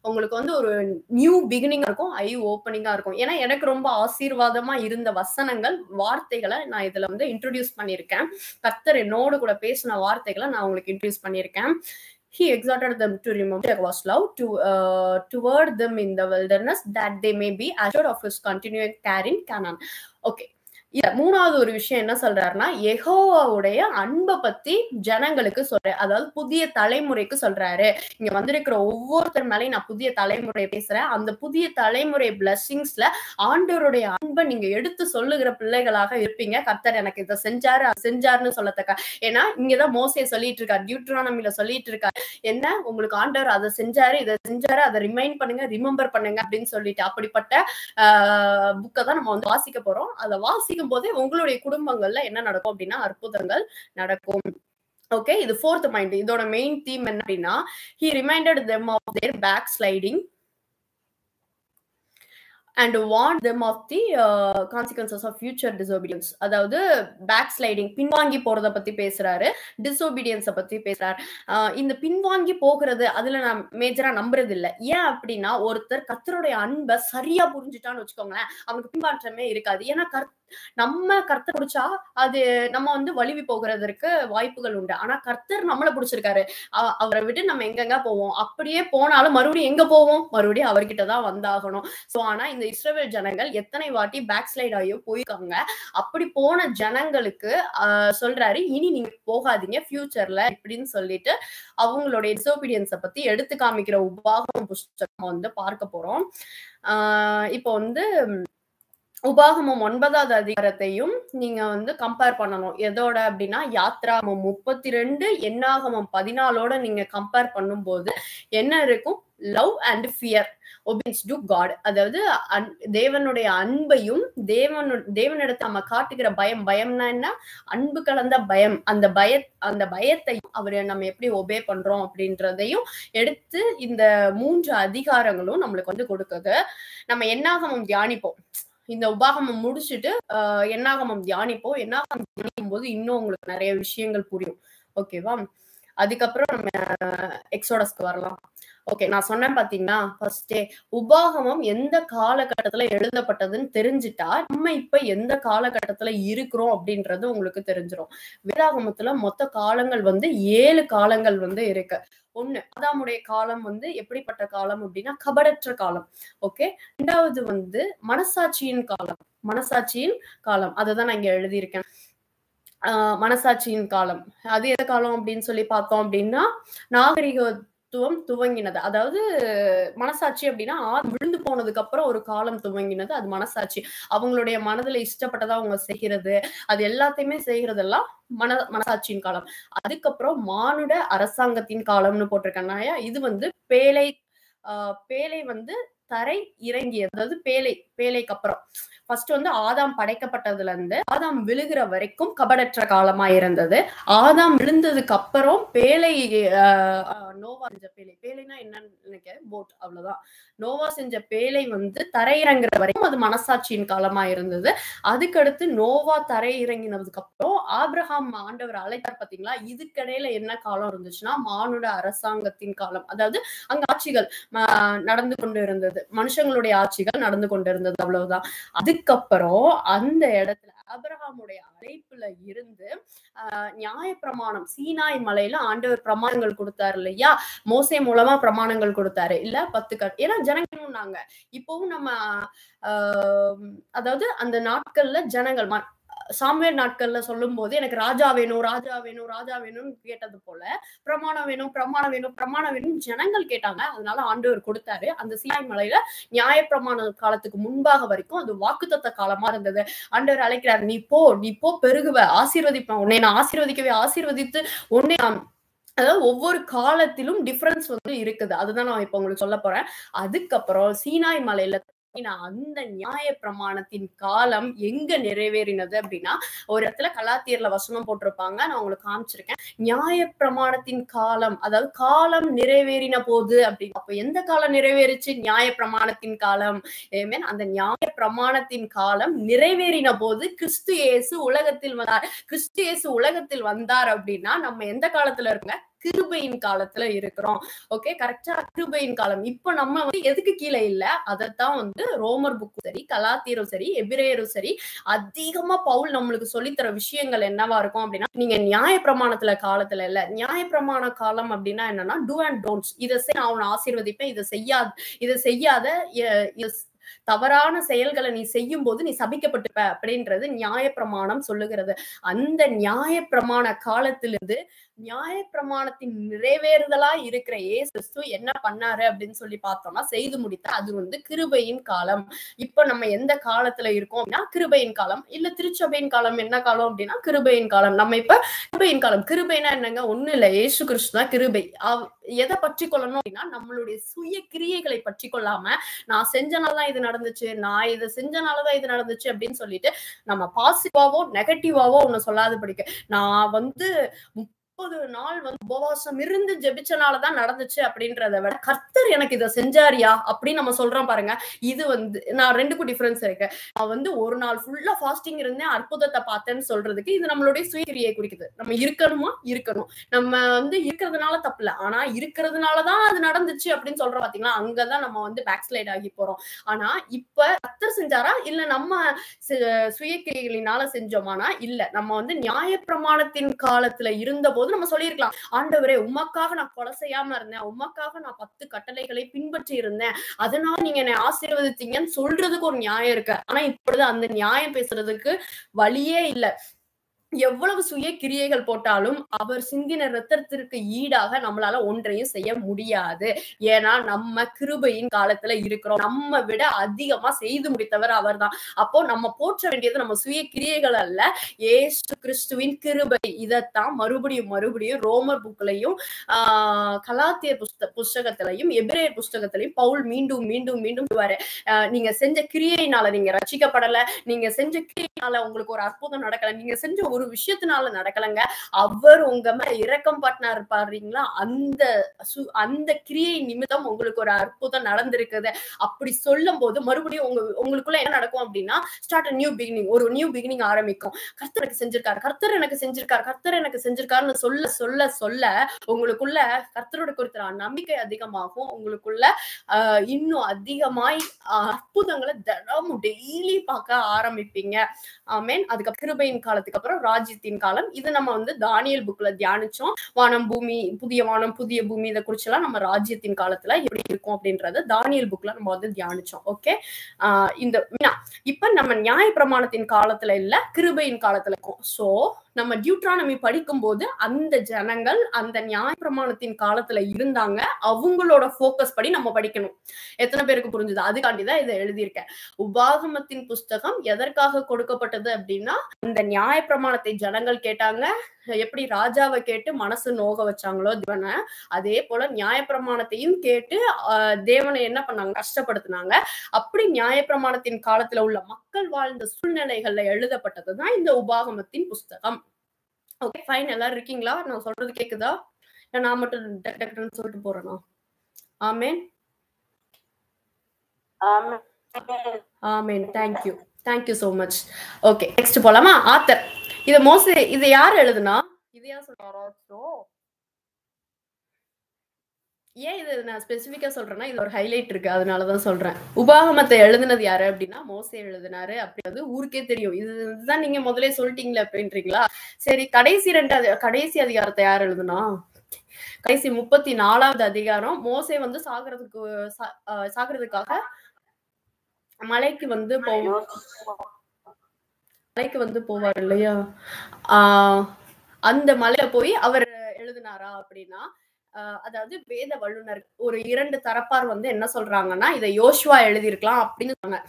உங்களுக்கு வந்து ஒரு நியூ பிகினிங்கா இருக்கும், ஐ ஓப்பனிங்கா இருக்கும். ஏன்னா எனக்கு ரொம்ப ஆசீர்வாதமா இருந்த வசனங்கள், வார்த்தைகளை நான் இதுல வந்து இன்ட்ரோடியூஸ் பண்ணியிருக்கேன். கர்த்தர் என்னோடு கூட பேசின வார்த்தைகளை நான் உங்களுக்கு இன்ட்ரோடியூஸ் பண்ணியிருக்கேன். He exhorted them to remember Jehovah's love toward them in the wilderness, that they may be assured of his continuing care in Canaan. Okay. மூணாவது ஒரு விஷயம் என்ன சொல்றாருன்னா, யெகோவாவுடைய அன்பை பத்தி ஜனங்களுக்கு சொல்றாரு. அதாவது புதிய தலைமுறைக்கு சொல்றாரு. இங்க வந்திருக்கிற ஒவ்வொருத்தர் மேலையும் நான் புதிய தலைமுறை பேசுறேன். அந்த புதிய தலைமுறை பிளஸிங்ஸ்ல ஆண்டவருடைய அன்பை நீங்க எடுத்து சொல்லுகிற பிள்ளைகளாக இருப்பீங்க. கர்த்தர் எனக்கு இதை செஞ்சாரு, அது செஞ்சாருன்னு சொல்லத்தக்க. ஏன்னா இங்கதான் மோசே சொல்லிட்டு இருக்காரு, டியூட்ரானமில சொல்லிட்டு இருக்காரு, என்ன உங்களுக்கு ஆண்டவர் அதை செஞ்சாரு, இதை செஞ்சாரு, அதை ரிமைண்ட் பண்ணுங்க, ரிமெம்பர் பண்ணுங்க அப்படின்னு சொல்லிட்டு. அப்படிப்பட்ட புக்கை தான் நம்ம வந்து வாசிக்க போறோம். அதை வாசிக்கும் போதே உங்களுடைய குடும்பங்கள்ல என்ன நடக்கும் அப்படின்னா அற்புதங்கள் நடக்கும். ஓகே, இது ஃபோர்த் பாயிண்ட். இதோட மெயின் தீம் என்ன அப்படின்னா, he reminded them of their backsliding and warned them of the consequences of future disobedience. அதாவது பேக் ஸ்லைடிங், பின்வாங்கி போறத பத்தி பேசுறாரு, டிசோபீடியன்ஸை பத்தி பேசுறாரு. இந்த பின்வாங்கி போகிறது அதுல நான் மேஜரா நம்புறது இல்லை. ஏன் அப்படின்னா ஒருத்தர் கர்த்தருடைய அன்பை சரியா புரிஞ்சுட்டான்னு வச்சுக்கோங்களேன், அவனுக்கு பின்மாற்றமே இருக்காது. ஏன்னா நம்ம கர்த்தர் பிடிச்சா அது நம்ம வந்து வலிவி போகிறதற்கு வாய்ப்புகள் உண்டு. ஆனா கர்த்தர் நம்மளை பிடிச்சிருக்காரு, அவரை விட்டு நம்ம எங்கெங்க போவோம். அப்படியே போனாலும் மறுபடியும் எங்க போவோம்? மறுபடியும் அவர்கிட்டதான் வந்தாகணும். சோ ஆனா இந்த இஸ்ரவேல் ஜனங்கள் எத்தனை வாட்டி பேக் ஸ்லைட் ஆகியோ போயிருக்காங்க. அப்படி போன ஜனங்களுக்கு சொல்றாரு, இனி நீங்க போகாதீங்க ஃபியூச்சர்ல இப்படின்னு சொல்லிட்டு அவங்களுடைய டிசோபீடியன்ஸை பத்தி எடுத்து காமிக்கிற உபாகமம் புஸ்தகம் வந்து பார்க்க போறோம். இப்போ வந்து உபாகமம் 9வது அதிகாரத்தையும் நீங்க வந்து கம்பேர் பண்ணணும். எதோட அப்படின்னா யாத்ராகமம் 32, என்னாகமம் 14ஓட நீங்க கம்பேர் பண்ணும்போது என்ன இருக்கும்? Love and fear, obedience to God. அதாவது தேவனுடைய அன்பையும் தேவனிடத்தை நம்ம காட்டுகிற பயம். பயம்னா என்ன? அன்பு கலந்த பயம். அந்த பயத்தையும் அவரை நம்ம எப்படி ஒபே பண்றோம் அப்படின்றதையும் எடுத்து இந்த 3 அதிகாரங்களும் நம்மளுக்கு வந்து கொடுக்குது. நம்ம என்னாகமம் தியானிப்போம். இந்த உபாகமம் முடிச்சுட்டு என்னாகமம் தியானிப்போம். என்னாகமம் தியானிக்கும் போது இன்னும் உங்களுக்கு நிறைய விஷயங்கள் புரியும். ஓகேவா? அதுக்கப்புறம் நம்ம எக்ஸோடஸ்க்கு வரலாம். ஓகே, நான் சொன்னேன் பாத்தீங்கன்னா ஃபர்ஸ்டே, உபாகமம் எந்த காலகட்டத்துல எழுதப்பட்டதுன்னு தெரிஞ்சுட்டா நம்ம இப்ப எந்த காலகட்டத்துல இருக்கிறோம் அப்படின்றது உங்களுக்கு தெரிஞ்சிடும். வேதாகமத்துல மொத்த காலங்கள் 7 காலங்கள் இருக்கு. ஒண்ணு, ஆதாமுடைய காலம் எப்படிப்பட்ட காலம் அப்படின்னா கபடற்ற காலம். ஓகே, ரெண்டாவது மனசாட்சியின் காலம். மனசாட்சியின் காலம் அதுதான் நான் இங்க எழுதியிருக்கேன். மனசாட்சியின் காலம் அது எந்த காலம் அப்படின்னு சொல்லி பார்த்தோம் அப்படின்னா நாகரிகத்துவம் துவங்கினது. அதாவது மனசாட்சி அப்படின்னா விழுந்து போனதுக்கு அப்புறம் ஒரு காலம் துவங்கினது, அது மனசாட்சி. அவங்களுடைய மனதுல இஷ்டப்பட்டதா அவங்க செய்கிறது, அது எல்லாத்தையுமே செய்யறதெல்லாம் மனசாட்சியின் காலம். அதுக்கப்புறம் மானுட அரசாங்கத்தின் காலம்னு போட்டிருக்கேன். இது பேழை பேழை தரை இறங்கியது. அதாவது பேழைக்கு அப்புறம் ஃபர்ஸ்ட் ஆதாம் படைக்கப்பட்டதுல இருந்து ஆதாம் விழுகிற வரைக்கும் கபடற்ற காலமா இருந்தது. ஆதாம் விழுந்ததுக்கு அப்புறம் பேழை நோவா செஞ்ச பேழைனா என்னன்னு நினைக்கிறேன், போட், அவ்வளவுதான். நோவா செஞ்ச பேழை தரையிறங்குற வரைக்கும் அது மனசாட்சியின் காலமா இருந்தது. அதுக்கடுத்து நோவா தரை இறங்கினதுக்கு அப்புறம் ஆபிரகாம் ஆண்டவர் அழைத்தார் பாத்தீங்களா, இதுக்கிடையில என்ன காலம் இருந்துச்சுன்னா மானுட அரசாங்கத்தின் காலம். அதாவது அங்க ஆட்சிகள் நடந்து கொண்டு இருந்தது, மனுஷங்களுடைய ஆட்சிகள் நடந்து கொண்டு இருந்தது, அவ்வளவுதான். அதுக்கப்புறம் அந்த இடத்துல ஆபிரகாமுடைய அழைப்புல இருந்து நியாயப்பிரமாணம் சீனாய் மலையில ஆண்டவர் பிரமாணங்கள் கொடுத்தாரு இல்லையா, மோசே மூலமா பிரமாணங்கள் கொடுத்தாரு இல்ல, 10 ஏன்னா ஜனங்களும் நாங்க இப்பவும் நம்ம அதாவது அந்த நாட்கள்ல ஜனங்கள் சாமுவேல் நாட்கள்ல சொல்லும் போது எனக்கு ராஜா வேணும் ராஜா வேணும் ராஜா வேணும்னு கேட்டது போல பிரமாணம் வேணும் பிரமாணம் வேணும் பிரமாணம் வேணும் ஜனங்கள் கேட்டாங்க. அதனால ஆண்டவர் கொடுத்தாரு. அந்த சீனாய் மலையில நியாயப்பிரமாண காலத்துக்கு முன்பாக வரைக்கும் அது வாக்குத்தத்த காலமா இருந்தது. ஆண்டவர் அழைக்கிறார், நீ போ பெருகுவ, ஆசீர்வதிப்பேன் உன்னை, நான் ஆசீர்வதித்து உன்னை. அதாவது ஒவ்வொரு காலத்திலும் டிஃபரன்ஸ் இருக்குது. அதுதான் நான் இப்ப உங்களுக்கு சொல்ல போறேன். அதுக்கப்புறம் சீனாய் மலையில அந்த நியாய பிரமாணத்தின் காலம் எங்க நிறைவேறினது அப்படின்னா, ஒரு இடத்துல கலாத்தியர்ல வசனம் போட்டிருப்பாங்க, நான் உங்களுக்கு காமிச்சிருக்கேன். நியாய பிரமாணத்தின் காலம், அதாவது காலம் நிறைவேறின போது அப்படின்னு. அப்ப எந்த காலம் நிறைவேறிச்சு? நியாய பிரமாணத்தின் காலம். அந்த நியாய பிரமாணத்தின் காலம் நிறைவேறின போது கிறிஸ்து இயேசு உலகத்தில் வந்தார். கிறிஸ்து இயேசு உலகத்தில் வந்தார் அப்படின்னா நம்ம எந்த காலத்துல இருக்க? கிருபையின் காலத்துல இருக்கிறோம். ஓகே, கரெக்டா, கிருபையின் காலம். இப்ப நம்ம எதுக்கு கீழே இல்ல, அதத்தான் ரோமர் புக்கும் சரி, கலாத்தியரும் சரி, எபிரேயரும் சரி, அதிகமா பவுல் நம்மளுக்கு சொல்லித்தர விஷயங்கள் என்னவா இருக்கும் அப்படின்னா, நீங்க நியாய பிரமாணத்துல காலத்துல இல்ல. நியாய பிரமாண காலம் அப்படின்னா என்னன்னா டூ அண்ட் டோன்ட்ஸ். இதை நான் அவனை ஆசீர்வதிப்பேன், இதை செய்யாத தவறான செயல்களை நீ செய்யும் போது நீ சபிக்கப்பட்டுப்ப அப்படின்றது நியாய பிரமாணம் சொல்லுகிறது. அந்த நியாய பிரமாண காலத்திலிருந்து நியாய பிரமாணத்தின் நிறைவேறுதலா இருக்கிற இயேசு கிறிஸ்து என்ன பண்ணாரு அப்படின்னு சொல்லி பார்த்தோம்னா செய்து முடித்தார். அது கிருபையின் காலம். இப்ப நம்ம எந்த காலத்துல இருக்கோம் அப்படின்னா கிருபையின் காலம். இல்ல திருச்சபையின் காலம் என்ன காலம் அப்படின்னா கிருபையின் காலம். நம்ம இப்ப கிருபையின் காலம். கிருபைனா என்னங்க? ஒண்ணு இல்ல, இயேசு கிறிஸ்து தான் கிருபை. எதை பற்றி கொள்ளணும் அப்படின்னா நம்மளுடைய சுய கிரியைகளை பற்றி கொள்ளாம, நான் செஞ்சனாலதான் இது நடந்துச்சு, நான் இதை செஞ்சனாலதான் இது நடந்துச்சு அப்படின்னு சொல்லிட்டு நம்ம பாசிட்டிவாவோ நெகட்டிவாவோ ஒண்ணு சொல்லாது படிக்க. நான் 30 நாள் உபவாசம் இருந்து ஜெபிச்சனாலதான் நடந்துச்சு அப்படின்றத விட கர்த்தர் எனக்கு இதை செஞ்சாரியா அப்படின்னு நம்ம சொல்றோம் பாருங்க. இது நான் ரெண்டுக்கும் டிஃபரன்ஸ் இருக்கு. நான் ஒரு நாள் ஃபுல்லா ஃபாஸ்டிங் இருந்தேன் அற்புதத்தை பார்த்தேன்னு சொல்றதுக்கு இது நம்மளுடைய சுயக்கிரியை குறிக்குது. நம்ம இருக்கணும். நம்ம இருக்கிறதுனால தப்பு இல்லை, ஆனா இருக்கிறதுனாலதான் அது நடந்துச்சு அப்படின்னு சொல்றோம் பாத்தீங்களா, அங்கதான் நம்ம பேக் ஸ்லைட் ஆகி போறோம். ஆனா இப்ப கர்த்தர் செஞ்சாரா இல்ல நம்ம சுயக்கிரிகளினால செஞ்சோமானா இல்ல. நம்ம நியாயப்பிரமாணத்தின் காலத்துல இருந்த போது நம்ம சொல்லியிருக்கலாம், ஆண்டவரே உமக்காக நான் கொலை செய்யாம இருந்தேன், உமக்காக நான் 10 கட்டளைகளை பின்பற்றி இருந்தேன், அதனால நீங்க என்னை ஆசீர்வதித்தீங்கன்னு சொல்றதுக்கு ஒரு நியாயம் இருக்கு. ஆனா இப்பொழுது அந்த நியாயம் பேசுறதுக்கு வழியே இல்லை. எவ்வளவு சுய கிரியைகள் போட்டாலும் அவர் சிந்தின ரத்தத்திற்கு ஈடாக நம்மளால ஒன்றையும் செய்ய முடியாது. ஏன்னா நம்ம கிருபையின் காலத்துல இருக்கிறோம். நம்ம விட அதிகமா செய்து முடித்தவர் அவர் தான். அப்போ நம்ம போற்ற வேண்டியது நம்ம சுய கிரியைகள் அல்ல, இயேசு கிறிஸ்துவின் கிருபை. இதைத்தான் மறுபடியும் ரோமர் புக்லையும் கலாத்தியர் புஸ்தகத்திலையும் எபிரேயர் புஸ்தகத்திலையும் பவுல் மீண்டும் சொல்லுவாரு. நீங்க செஞ்ச கிரியையினால நீங்க ரட்சிக்கப்படல, நீங்க செஞ்ச கிரியையினால உங்களுக்கு ஒரு அற்புதம் நடக்கல, நீங்க செஞ்ச ஒரு ஒரு விஷயத்தினால நடக்கலங்க. அவர் உங்க மேல இரக்கம் பட்டினாரு பாருங்களா, அந்த கிரியை நிமித்தம் உங்களுக்கு ஒரு அற்புதம் நடந்திருக்குது. அப்படி சொல்லும் போது மறுபடியும் உங்களுக்குள்ள என்ன நடக்கும் அப்படின்னா, ஸ்டார்ட் அ நியூ பிகினிங். ஒரு நியூ பிகினிங் ஆரம்பிக்கும். கர்த்தர் எனக்கு செஞ்சிருக்காரு, கர்த்தர் எனக்கு செஞ்சிருக்காரு, கர்த்தர் எனக்கு செஞ்சிருக்காருன்னு சொல்ல சொல்ல சொல்ல உங்களுக்குள்ள கர்த்தரோட குறித்த நம்பிக்கை அதிகமாகும். உங்களுக்குள்ள இன்னும் அதிகமாய் அற்புதங்களை தினமும் டெய்லி பார்க்க ஆரம்பிப்பீங்க. ஆமென். அதுக்கு கிருபையின் காலத்துக்கு அப்புறம் ராஜ்யத்தின் காலம். இது நம்ம வந்து தானியேல் புக்ல தியானிச்சோம். வானம் பூமி, புதிய வானம் புதிய பூமி, இதை குறிச்செல்லாம் நம்ம ராஜ்யத்தின் காலத்துல எப்படி இருக்கும் அப்படின்றத தானியேல் புக்ல நம்ம வந்து தியானிச்சோம். ஓகே. இப்ப நம்ம நியாயப்பிரமாணத்தின் காலத்துல இல்ல, கிருபையின் காலத்துல இருக்கும். சோ நம்ம டியூட்ரானமி படிக்கும் போது அந்த ஜனங்கள் அந்த நியாயப்பிரமாணத்தின் காலத்துல இருந்தாங்க. அவங்களோட போக்கஸ் படி நம்ம படிக்கணும். எத்தனை பேருக்கு புரிஞ்சுது? அதுக்காண்டிதான் இதை எழுதியிருக்கேன். உபாகமத்தின் புஸ்தகம் எதற்காக கொடுக்கப்பட்டது அப்படின்னா, இந்த நியாயப்பிரமாணத்தை ஜனங்கள் கேட்டாங்க. எப்படி ராஜாவை கேட்டு மனசு நோக வச்சாங்களோ தேவனை, அதே போல நியாயப்பிரமாணத்தையும் கேட்டு தேவனை என்ன பண்ணாங்க? கஷ்டப்படுத்தினாங்க. அப்படி நியாயப்பிரமாணத்தின் காலத்துல உள்ள மக்கள் வாழ்ந்த சூழ்நிலைகள்ல எழுதப்பட்டதுதான் இந்த உபாகமத்தின் புஸ்தகம். Okay, fine. எல்லாரும் இருக்கீங்களா? நான் சொல்றது கேக்குதா? நான் மட்டும் டக்குன்னு சொல்லிட்டு போறேனா? Amen, amen. Thank you, thank you so much. Okay, next போலாமா? ஆத்தர். இது யார் எழுதுனா? இது யார் சொல்றாரோ? ஏன் இது நான் ஸ்பெசிபிக்கா சொல்றேன்னா, இது ஒரு ஹைலைட் இருக்கு, அதனாலதான் சொல்றேன். உபாகமத்தை எழுதுனது யாரு அப்படின்னா மோசே எழுதினாரு. அப்படின்றது ஊருக்கே தெரியும். இதுதான் நீங்க முதலே சொல்லிட்டீங்களே அப்படின்றீங்களா? சரி, கடைசி அதிகாரத்தை யார் எழுதுனா? கடைசி 34வது அதிகாரம். மோசே வந்து சாகிறதுக்காக மலைக்கு வந்து போவார் இல்லையா? அந்த மலையில போய் அவர் எழுதினாரா அப்படின்னா, அதாவது வேத வல்லுநர் ஒரு 2 தரப்பார் வந்து என்ன சொல்றாங்கன்னா, இதை யோசுவா எழுதியிருக்கலாம் அப்படின்னு சொன்னாங்க.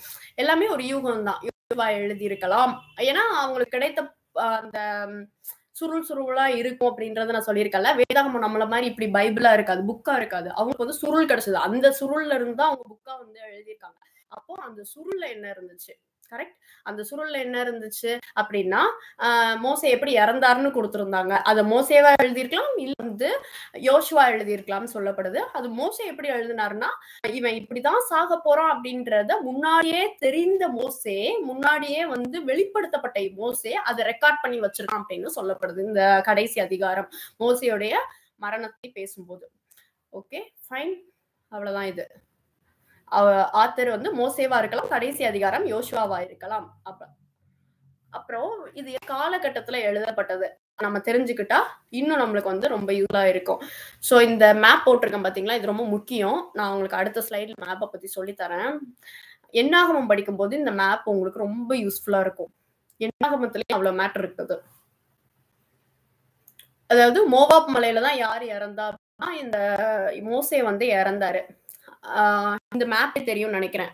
எல்லாமே ஒரு யூகம் தான். யோசுவா எழுதியிருக்கலாம். ஏன்னா அவங்களுக்கு கிடைத்த அந்த சுருளா இருக்கும் அப்படின்றத நான் சொல்லியிருக்கேன்ல. வேதாகமம் நம்மள மாதிரி இப்படி பைபிளா இருக்காது, புக்கா இருக்காது. அவங்களுக்கு வந்து சுருள் கிடைச்சது. அந்த சுருள்ல இருந்து தான் அவங்க புக்கா வந்து எழுதியிருக்காங்க. அப்போ அந்த சுருள்ல என்ன இருந்துச்சு? கரெக்ட். அந்த சுருள்ல என்ன இருந்துச்சு அப்படின்னா, மோசே எப்படி இறந்தாருன்னு கொடுத்திருந்தாங்க. அதை மோசேவா எழுதியிருக்கலாம், இல்ல வந்து யோசுவா எழுதியிருக்கலாம்னு சொல்லப்படுது. அது மோசே எப்படி எழுதினாருன்னா, இவன் இப்படிதான் சாக போறான் அப்படின்றத முன்னாடியே தெரிந்த மோசே, முன்னாடியே வந்து வெளிப்படுத்தப்பட்ட மோசே அதை ரெக்கார்ட் பண்ணி வச்சிருக்கான் அப்படின்னு சொல்லப்படுது இந்த கடைசி அதிகாரம் மோசேயுடைய மரணத்தை பேசும்போது. Okay, fine. அவ்வளவுதான். இது ஆத்தர் வந்து மோசேவா இருக்கலாம், கடைசி அதிகாரம் யோசுவாவா இருக்கலாம். அப்புறம் இது காலகட்டத்துல எழுதப்பட்டது நம்ம தெரிஞ்சுக்கிட்டா இன்னும் நம்மளுக்கு வந்து ரொம்ப யூஸ்ஃபுல்லா இருக்கும். சோ இந்த மேப் போட்டிருக்கேன் பாத்தீங்களா, இது ரொம்ப முக்கியம். நான் உங்களுக்கு அடுத்த ஸ்லைட்ல மேப்பை பத்தி சொல்லி தரேன். என்னாகமம் படிக்கும் போது இந்த மேப் உங்களுக்கு ரொம்ப யூஸ்ஃபுல்லா இருக்கும். என்னாகமத்திலேயே அவ்வளவு மேட்டர் இருக்குது. அதாவது மோவாப் மலையில தான் யார் இறந்தா? இந்த மோசே வந்து இறந்தாரு. இந்த மேப்பே தெரியும் நினைக்கிறேன்.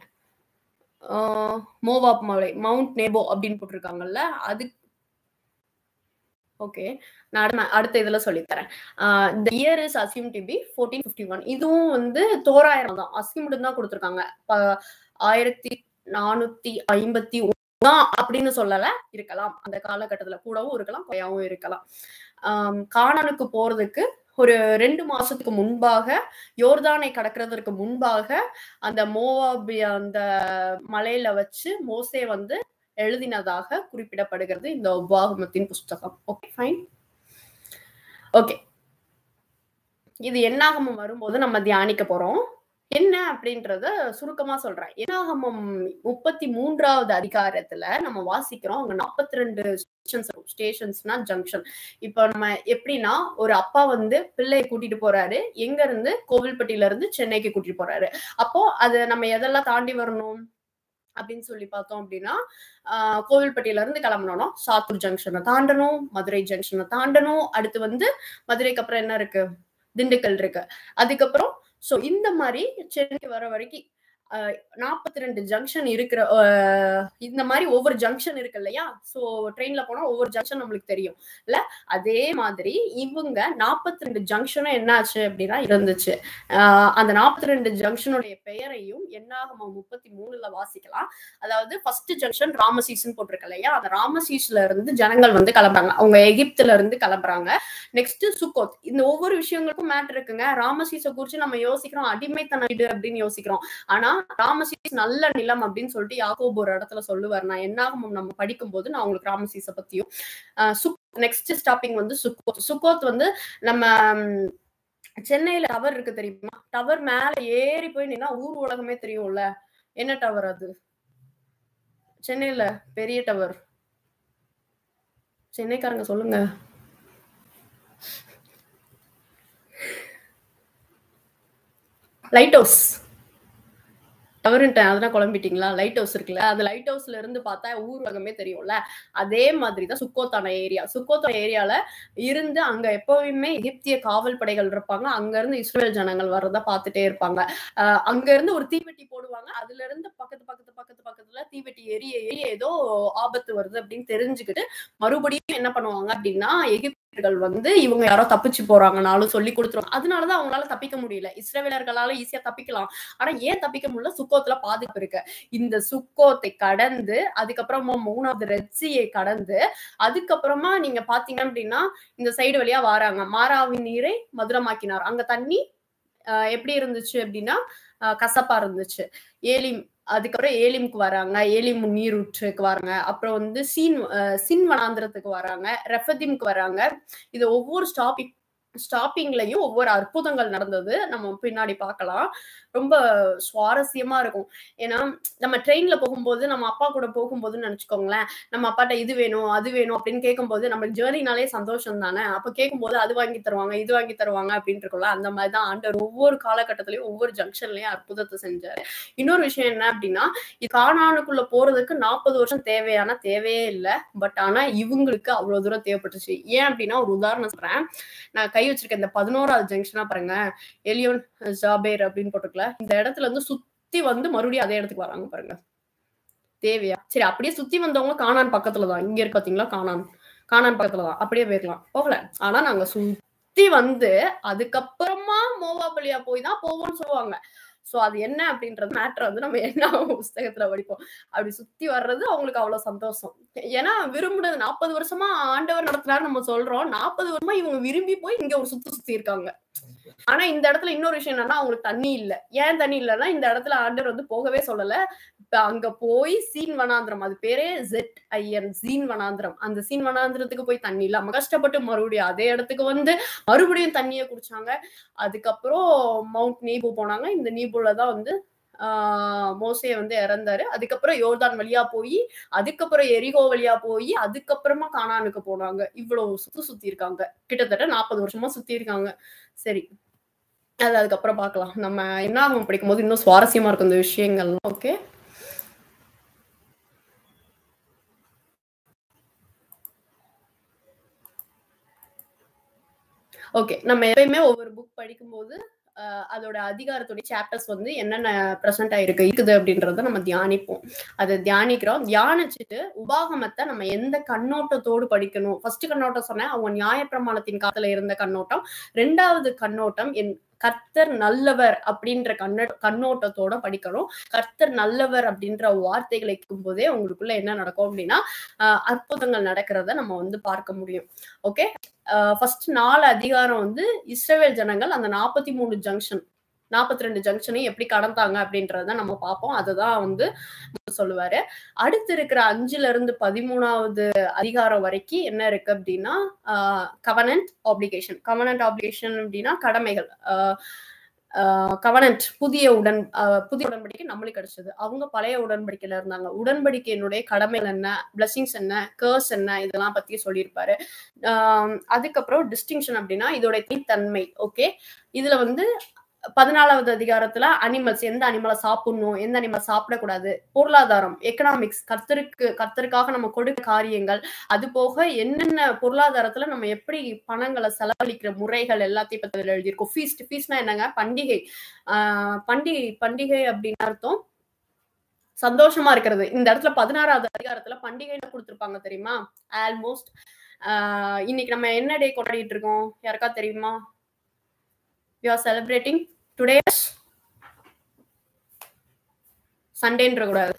மோவாப் மலை, மவுண்ட் நேபோ அப்படின்னு போட்டிருக்காங்கல்ல, அது ஓகே. நான் அடுத்த இதுல சொல்லித்தரேன். the year is assumed to be 1451. இதுவும் வந்து தோராயிரம் தான், அஸ்யூம்டு தான் கொடுத்திருக்காங்க. 1451 அப்படின்னு சொல்லல, இருக்கலாம். அந்த காலகட்டத்துல கூடவும் இருக்கலாம், குறையாவும் இருக்கலாம். கானானுக்கு போறதுக்கு ஒரு 2 மாசத்துக்கு முன்பாக, யோர்தானை கடக்கிறதுக்கு முன்பாக அந்த மோவாபிய அந்த மலையில வச்சு மோசே வந்து எழுதினதாக குறிப்பிடப்படுகிறது இந்த உபாகமத்தின் புஸ்தகம். Okay, fine. ஓகே, இது என்னாகமம் வரும்போது நம்ம தியானிக்க போறோம். என்ன அப்படின்றத சுருக்கமா சொல்றேன். என்னாகமம் 33வது அதிகாரத்துல நம்ம வாசிக்கிறோம். அங்க 42 ஸ்டேஷன்ஸ்னா ஜங்ஷன். இப்ப நம்ம எப்படின்னா, ஒரு அப்பா வந்து பிள்ளையை கூட்டிட்டு போறாரு. எங்க இருந்து? கோவில்பட்டியில இருந்து சென்னைக்கு கூட்டிட்டு போறாரு. அப்போ அது நம்ம எதெல்லாம் தாண்டி வரணும் அப்படின்னு சொல்லி பார்த்தோம் அப்படின்னா, கோவில்பட்டியில இருந்து கிளம்பணும், சாத்தூர் ஜங்ஷனை தாண்டணும், மதுரை ஜங்ஷனை தாண்டணும். அடுத்து வந்து மதுரைக்கு அப்புறம் என்ன இருக்கு? திண்டுக்கல் இருக்கு. அதுக்கப்புறம் சோ இந்த மாதிரி சென்னை வர வரைக்கும் 42 ஜங்ஷன் இருக்கிற இந்த மாதிரி ஒவ்வொரு ஜங்ஷன் இருக்கு இல்லையா? ஸோ ட்ரெயின்ல போனா ஒவ்வொரு ஜங்ஷன் நம்மளுக்கு தெரியும் இல்ல? அதே மாதிரி இவங்க 42 ஜங்ஷனும் என்னாச்சு அப்படின்னா இருந்துச்சு. அந்த 42 ஜங்ஷனுடைய பெயரையும் என்னாகமம் 33ல வாசிக்கலாம். அதாவது ஃபர்ஸ்ட் ஜங்ஷன் ராமசீஸ்ன்னு போட்டிருக்கு இல்லையா? அந்த ராமசீஸ்ல இருந்து ஜனங்கள் வந்து கிளம்புறாங்க. அவங்க எகிப்துல இருந்து கிளம்புறாங்க. Next Sukkot. இந்த ஒவ்வொரு விஷயங்களுக்கும் மேட்டர் இருக்குங்க. ராமசீஸை குறிச்சு நம்ம யோசிக்கிறோம் அடிமைத்தன வீடு அப்படின்னு யோசிக்கிறோம். ஆனா ராமசீஸ் நல்ல நிலம் அப்படின்னு சொல்லிட்டு யாக்கோபு ஒரு இடத்துல சொல்லுவார். நான் என்னாகமம் நம்ம படிக்கும் போது நான் உங்களுக்கு ராமசீஸை பத்தியும் நெக்ஸ்ட் ஸ்டாப்பிங் வந்து சுக்கோத். சுக்கோத் வந்து நம்ம சென்னையில டவர் இருக்கு தெரியுமா? டவர் மேல ஏறி போய் நின்னா ஊர் உலகமே தெரியும்ல. என்ன டவர் அது? சென்னையில பெரிய டவர். சென்னைக்காரங்க சொல்லுங்க. Light house. டவர்ன்ட்டேன், அதெல்லாம் குழம்பிட்டீங்களா? லைட் ஹவுஸ் இருக்குல்ல, அந்த லைட் ஹவுஸ்ல இருந்து பார்த்தா ஊர் உலகமே தெரியும்ல. அதே மாதிரிதான் சுக்கோத்தான ஏரியா. சுக்கோத்தான ஏரியால இருந்து அங்க எப்பவுமே எகிப்திய காவல் படைகள் இருப்பாங்க. அங்க இருந்து இஸ்ரேல் ஜனங்கள் வர்றத பார்த்துட்டே இருப்பாங்க. அங்க இருந்து ஒரு தீவெட்டி போடுவாங்க. அதுல இருந்து பக்கத்துல தீவெட்டி எரிய ஏதோ ஆபத்து வருது அப்படின்னு தெரிஞ்சுக்கிட்டு மறுபடியும் என்ன பண்ணுவாங்க அப்படின்னா, எகிப்தியர்கள் வந்து இவங்க யாரோ தப்பிச்சு போறாங்கனாலும் சொல்லி கொடுத்துருவாங்க. அதனாலதான் அவங்களால தப்பிக்க முடியல. இஸ்ரேலர்களால ஈஸியா தப்பிக்கலாம். ஆனா ஏன் தப்பிக்க முடியல? சுக்கோத்துல பாதுகாப்பு இருக்கு. இந்த சுக்கோத்தை கடந்து அதுக்கப்புறமா 3வது ரெட்சியை கடந்து அதுக்கப்புறமா நீங்க பாத்தீங்க அப்படின்னா இந்த சைடு வழியா வராங்க. மாராவின் நீரை மதுரமாக்கினார். அங்க தண்ணி எப்படி இருந்துச்சு அப்படின்னா கசப்பா இருந்துச்சு. ஏலிம், அதுக்கப்புறம் ஏலிமுக்கு வராங்க. ஏலிம் நீரூற்றுக்கு வராங்க. அப்புறம் வந்து சின் வனாந்திரத்துக்கு வராங்க. ரெஃபதீமுக்கு வராங்க. இது ஒவ்வொரு ஸ்டாப்பிங்லயும் ஒவ்வொரு அற்புதங்கள் நடந்தது. நம்ம பின்னாடி பார்க்கலாம். ரொம்ப சுவாரஸ்யமா இருக்கும். ஏன்னா நம்ம ட்ரெயின்ல போகும்போது நம்ம அப்பா கூட போகும்போதுன்னு நினைச்சுக்கோங்களேன், நம்ம அப்பாட்ட இது வேணும் அது வேணும் அப்படின்னு கேட்கும்போது நம்ம ஜேர்னினாலே சந்தோஷம் தானே. அப்ப கேட்கும்போது அது வாங்கி தருவாங்க இது வாங்கி தருவாங்க அப்படின்னு இருக்கும்ல. அந்த மாதிரிதான் ஆண்டவர் ஒவ்வொரு காலகட்டத்திலயும் ஒவ்வொரு ஜங்ஷன்லயும் அற்புதத்தை செஞ்சாரு. இன்னொரு விஷயம் என்ன அப்படின்னா, கானானுக்குள்ள போறதுக்கு 40 வருஷம் தேவையே இல்லை. பட் ஆனா இவங்களுக்கு அவ்வளவு தூரம் தேவைப்பட்டுச்சு. ஏன் அப்படின்னா ஒரு உதாரணம் சொல்றேன். நான் கை வச்சிருக்கேன். இந்த 11வது ஜங்ஷனா பாருங்க, எலியோன் ஜாபேர் அப்படின்னு போட்டுருக்கல. இந்த இடத்துல இருந்து சுத்தி வந்து மறுபடியும் அதே இடத்துக்கு வராங்க பாருங்க. தேவையா? சரி, அப்படியே சுத்தி வந்தவங்க கானான் பக்கத்துலதான். இங்க இருக்கு பாத்தீங்களா, கானான் பக்கத்துலதான். அப்படியே போய்க்கலாம், போகல. ஆனா நாங்க சுத்தி வந்து அதுக்கப்புறமா மோவாபலியா போய் தான் போவோம்னு சொல்லுவாங்க. சோ அது என்ன அப்படின்றது மேட்டர் வந்து நம்ம என்ன புஸ்தகத்துல படிப்போம். அப்படி சுத்தி வர்றது அவங்களுக்கு அவ்வளவு சந்தோஷம். ஏன்னா விரும்புனது 40 வருஷமா ஆண்டவர் நடத்துறாரு நம்ம சொல்றோம். 40 வருஷமா இவங்க விரும்பி போய் இங்க ஒரு சுத்தி இருக்காங்க. ஆனா இந்த இடத்துல இன்னொரு விஷயம் என்னன்னா, அவங்களுக்கு தண்ணி இல்ல. ஏன் தண்ணி இல்லைன்னா, இந்த இடத்துல ஆண்டவர் வந்து போகவே சொல்லல. இப்ப அங்க போய் சீன் வனாந்திரம், அது பேரே ZIN சீன் வனாந்திரம். அந்த சீன் வனாந்திரத்துக்கு போய் தண்ணி இல்ல. நம்ம கஷ்டப்பட்டு மறுபடியும் அதே இடத்துக்கு வந்து மறுபடியும் தண்ணியை குடிச்சாங்க. அதுக்கப்புறம் மவுண்ட் நீபு போனாங்க. இந்த நீபுல தான் வந்து மோசே வந்து இறந்தாரு. அதுக்கப்புறம் யோர்தான் வழியா போய் அதுக்கப்புறம் எரிகோ வழியா போய் அதுக்கப்புறமா கானானுக்கு போனாங்க. இவ்வளவு சுத்தி இருக்காங்க. கிட்டத்தட்ட 40 வருஷமா சுத்தி இருக்காங்க. சரி, அது அதுக்கப்புறம் பார்க்கலாம். நம்ம என்ன ஆகும் படிக்கும் போது இன்னும் சுவாரஸ்யமா இருக்கும் இந்த விஷயங்கள். Okay, okay. நம்ம எப்பயுமே ஒவ்வொரு புக் படிக்கும்போது அதோட அதிகாரத்துடைய சாப்டர்ஸ் வந்து என்னென்ன பிரசன்ட் இருக்குது அப்படின்றத நம்ம தியானிப்போம். அதை தியானிக்கிறோம். தியானிச்சுட்டு உபாகமத்தை நம்ம எந்த கண்ணோட்டத்தோடு படிக்கணும். ஃபர்ஸ்ட் கண்ணோட்டம் சொன்னேன், அவங்க நியாயப்பிரமாணத்தின் காலத்துல இருந்த கண்ணோட்டம். 2வது கண்ணோட்டம் கர்த்தர் நல்லவர் அப்படின்ற கண்ணோட்டத்தோட படிக்கணும். கர்த்தர் நல்லவர் அப்படின்ற வார்த்தைகளை கேட்கும் போதே உங்களுக்குள்ள என்ன நடக்கும் அப்படின்னா அற்புதங்கள் நடக்கிறத நம்ம வந்து பார்க்க முடியும். ஓகே, ஃபர்ஸ்ட் 4 அதிகாரம் வந்து இஸ்ரவேல் ஜனங்கள் அந்த 42 ஜங்ஷனையும் எப்படி கடந்தாங்க அப்படின்றத நம்ம பார்ப்போம். அதுதான் வந்து சொல்லுவாரு. அடுத்து இருக்கிற 5ல இருந்து 13வது அதிகாரம் வரைக்கும் என்ன இருக்கு அப்படின்னா கவனன்ட் ஆப்ளிகேஷன் அப்படின்னா கடமைகள். கவனன்ட் புதிய உடன்படிக்கை நம்மளுக்கு கிடைச்சது. அவங்க பழைய உடன்படிக்கையில இருந்தாங்க. உடன்படிக்கையினுடைய கடமைகள் என்ன, பிளஸிங்ஸ் என்ன, கர்ஸ் என்ன, இதெல்லாம் பத்தி சொல்லியிருப்பாரு. அதுக்கப்புறம் டிஸ்டிங்ஷன் அப்படின்னா இதோட தன்மை. ஓகே, இதுல வந்து 14வது அதிகாரத்துல அனிமல்ஸ், எந்த அனிமலை சாப்பிடணும், எந்த அனிமல் சாப்பிடக்கூடாது, பொருளாதாரம், எக்கனாமிக்ஸ், கர்த்தருக்காக நம்ம கொடுக்க காரியங்கள், அது போக என்னென்ன பொருளாதாரத்துல நம்ம எப்படி பணங்களை செலவழிக்கிற முறைகள் எல்லாத்தையும் பத்தி எழுதியிருக்கோம். ஃபீஸ்ட்னா என்னங்க? பண்டிகை. பண்டிகை அப்படின்னு அர்த்தம் சந்தோஷமா இருக்கிறது. இந்த இடத்துல 16வது அதிகாரத்துல பண்டிகைன்னு கொடுத்திருப்பாங்க தெரியுமா? ஆல்மோஸ்ட் இன்னைக்கு நம்ம என்ன டே கொண்டாடிட்டு இருக்கோம்? யாருக்கா தெரியுமா? We are celebrating today சண்டேன்ற கூடாது,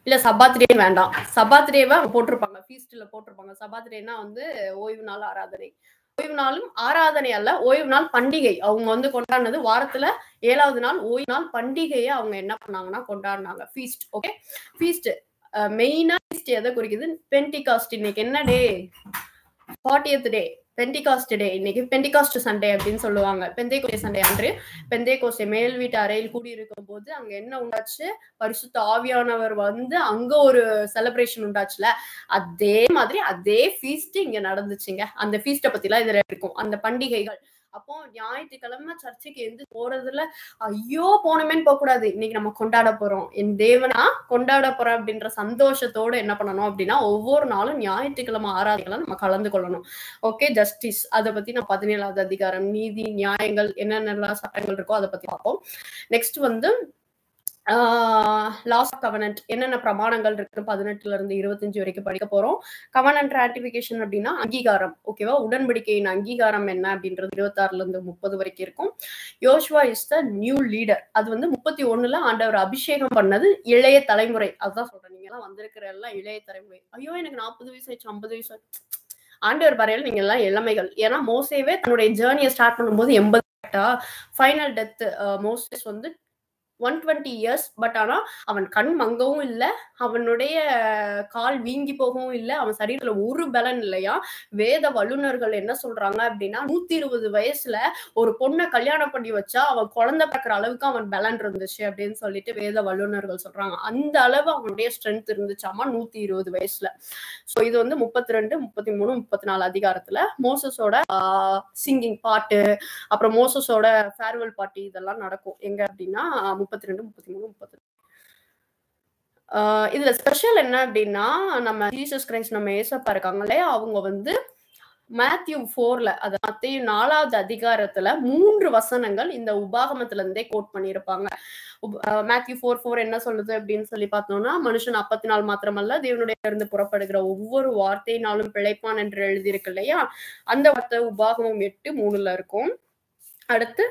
இல்ல சபாத் டே வேண்டாம். சபாத் டேவை போட்டிருப்பாங்க, ஃபீஸ்ட்ல போட்டிருப்பாங்க. சபாத் டேனா வந்து ஓய்வு நாள் ஆராதனை. ஓய்வு நாளும் ஆராதனை அல்ல, ஓய்வு நாள் பண்டிகை. அவங்க வந்து கொண்டாடினது வாரத்துல 7வது நாள் ஓய்வு நாள் பண்டிகையை அவங்க என்ன பண்ணாங்கன்னா கொண்டாடினாங்க. ஃபீஸ்ட். ஓகே, ஃபீஸ்ட் மெயினா ஃபீஸ்ட் எதை குறிக்குது? பென்டிகாஸ்ட். இன்னைக்கு என்ன டே? 40th டே, பெண்டிகாஸ்ட் டே. இன்னைக்கு பெண்டிகாஸ்ட் சண்டே அப்படின்னு சொல்லுவாங்க. பெந்தேகோஸ்தே சண்டே அன்று பெந்தேகோஸ்தே மேல் வீட்டு அறையில் கூடியிருக்கும் போது அங்க என்ன உண்டாச்சு? பரிசுத்த ஆவியானவர் வந்து அங்க ஒரு செலிப்ரேஷன் உண்டாச்சுல, அதே மாதிரி அதே ஃபீஸ்ட் இங்க நடந்துச்சுங்க. அந்த ஃபீஸ்ட பத்தி எல்லாம் இதுல இருக்கும், அந்த பண்டிகைகள். அப்போ ஞாயிற்றுக்கிழமை சர்ச்சுக்கு எந்த போறதுல ஐயோ போனமேன்னு போக கூடாது. இன்னைக்கு நம்ம கொண்டாட போறோம், என் தேவனா கொண்டாட போறோம் அப்படின்ற சந்தோஷத்தோட என்ன பண்ணணும் அப்படின்னா ஒவ்வொரு நாளும் ஞாயிற்றுக்கிழமை ஆராதனைகளை நம்ம கலந்து கொள்ளணும். ஓகே, ஜஸ்டிஸ் அதை பத்தி நான் 17வது அதிகாரம் நீதி நியாயங்கள் என்னென்ன சட்டங்கள் இருக்கோ அதை பத்தி பார்ப்போம். நெக்ஸ்ட் வந்து லாஸ்ட் கவனன்ட் என்னென்ன பிரமாணங்கள் இருக்கு 18ல இருந்து 25 வரைக்கும் படிக்க போறோம். கவனன்ட் ராட்டிபிகேஷன் அப்படின்னா அங்கீகாரம். ஓகேவா? உடன்படிக்கையின் அங்கீகாரம் என்ன அப்படின்றது 26ல இருந்து 30 வரைக்கும் இருக்கும். யோசுவா இஸ் த நியூ லீடர். அது வந்து 31ல ஆண்டவர் அபிஷேகம் பண்ணது இளைய தலைமுறை. அதுதான் சொல்றேன், நீங்க எல்லாம் வந்திருக்கிற எல்லாம் இளைய தலைமுறை. ஐயோ எனக்கு 40 வயசு ஆயிடுச்சு, 50 வயசு ஆயிடுச்சு. ஆண்டவர் வரையில நீங்க எல்லாம் இளமைகள். ஏன்னா மோசேவே தன்னுடைய ஜேர்னியை ஸ்டார்ட் பண்ணும்போது 80 ஃபைனல் டெத். மோசஸ் வந்து 120 years. பட் ஆனா அவன் கண் மங்கவும் இல்லை, அவனுடைய கால் வீங்கி போகவும் இல்லை, அவன் சரீரத்துல ஒரு பலன் இல்லையா. வேத வல்லுநர்கள் என்ன சொல்றாங்க அப்படின்னா 120 வயசுல ஒரு பொண்ணை கல்யாணம் பண்ணி வச்சா அவன் குழந்தை பிறக்கிற அளவுக்கு அவன் பலன் இருந்துச்சு அப்படின்னு சொல்லிட்டு வேத வல்லுநர்கள் சொல்றாங்க. அந்த அளவு அவனுடைய ஸ்ட்ரென்த் இருந்துச்சாமா 120 வயசுல. ஸோ இது வந்து 32, 33, 34 அதிகாரத்துல மோசஸோட சிங்கிங் பாட்டு, அப்புறம் மோசஸோட ஃபேர்வெல் பார்ட்டி இதெல்லாம் நடக்கும். எங்க அப்படின்னா 32, 33, 32. இதுல ஸ்பெஷல் என்ன அப்படின்னா நம்ம ஜீசஸ் கிரைஸ்ட் நம்ம ஏசப்பா இருக்காங்களே, அவங்க வந்து மேத்யூ 4ல, அது மத்தேயு 4வது அதிகாரத்துல 3 வசனங்கள் இந்த உபாகமத்துல இருந்தே கோட் பண்ணியிருப்பாங்க. மேத்யூ 4:4 என்ன சொல்லுது அப்படின்னு சொல்லி பார்த்தோம்னா, மனுஷன் அப்பத்தினால் மாத்திரமல்ல தேவனுடைய இருந்து புறப்படுகிற ஒவ்வொரு வார்த்தையினாலும் பிழைப்பான் என்று எழுதியிருக்கு இல்லையா. அந்த வார்த்தை உபாகமம் 8:3ல இருக்கும். அடுத்து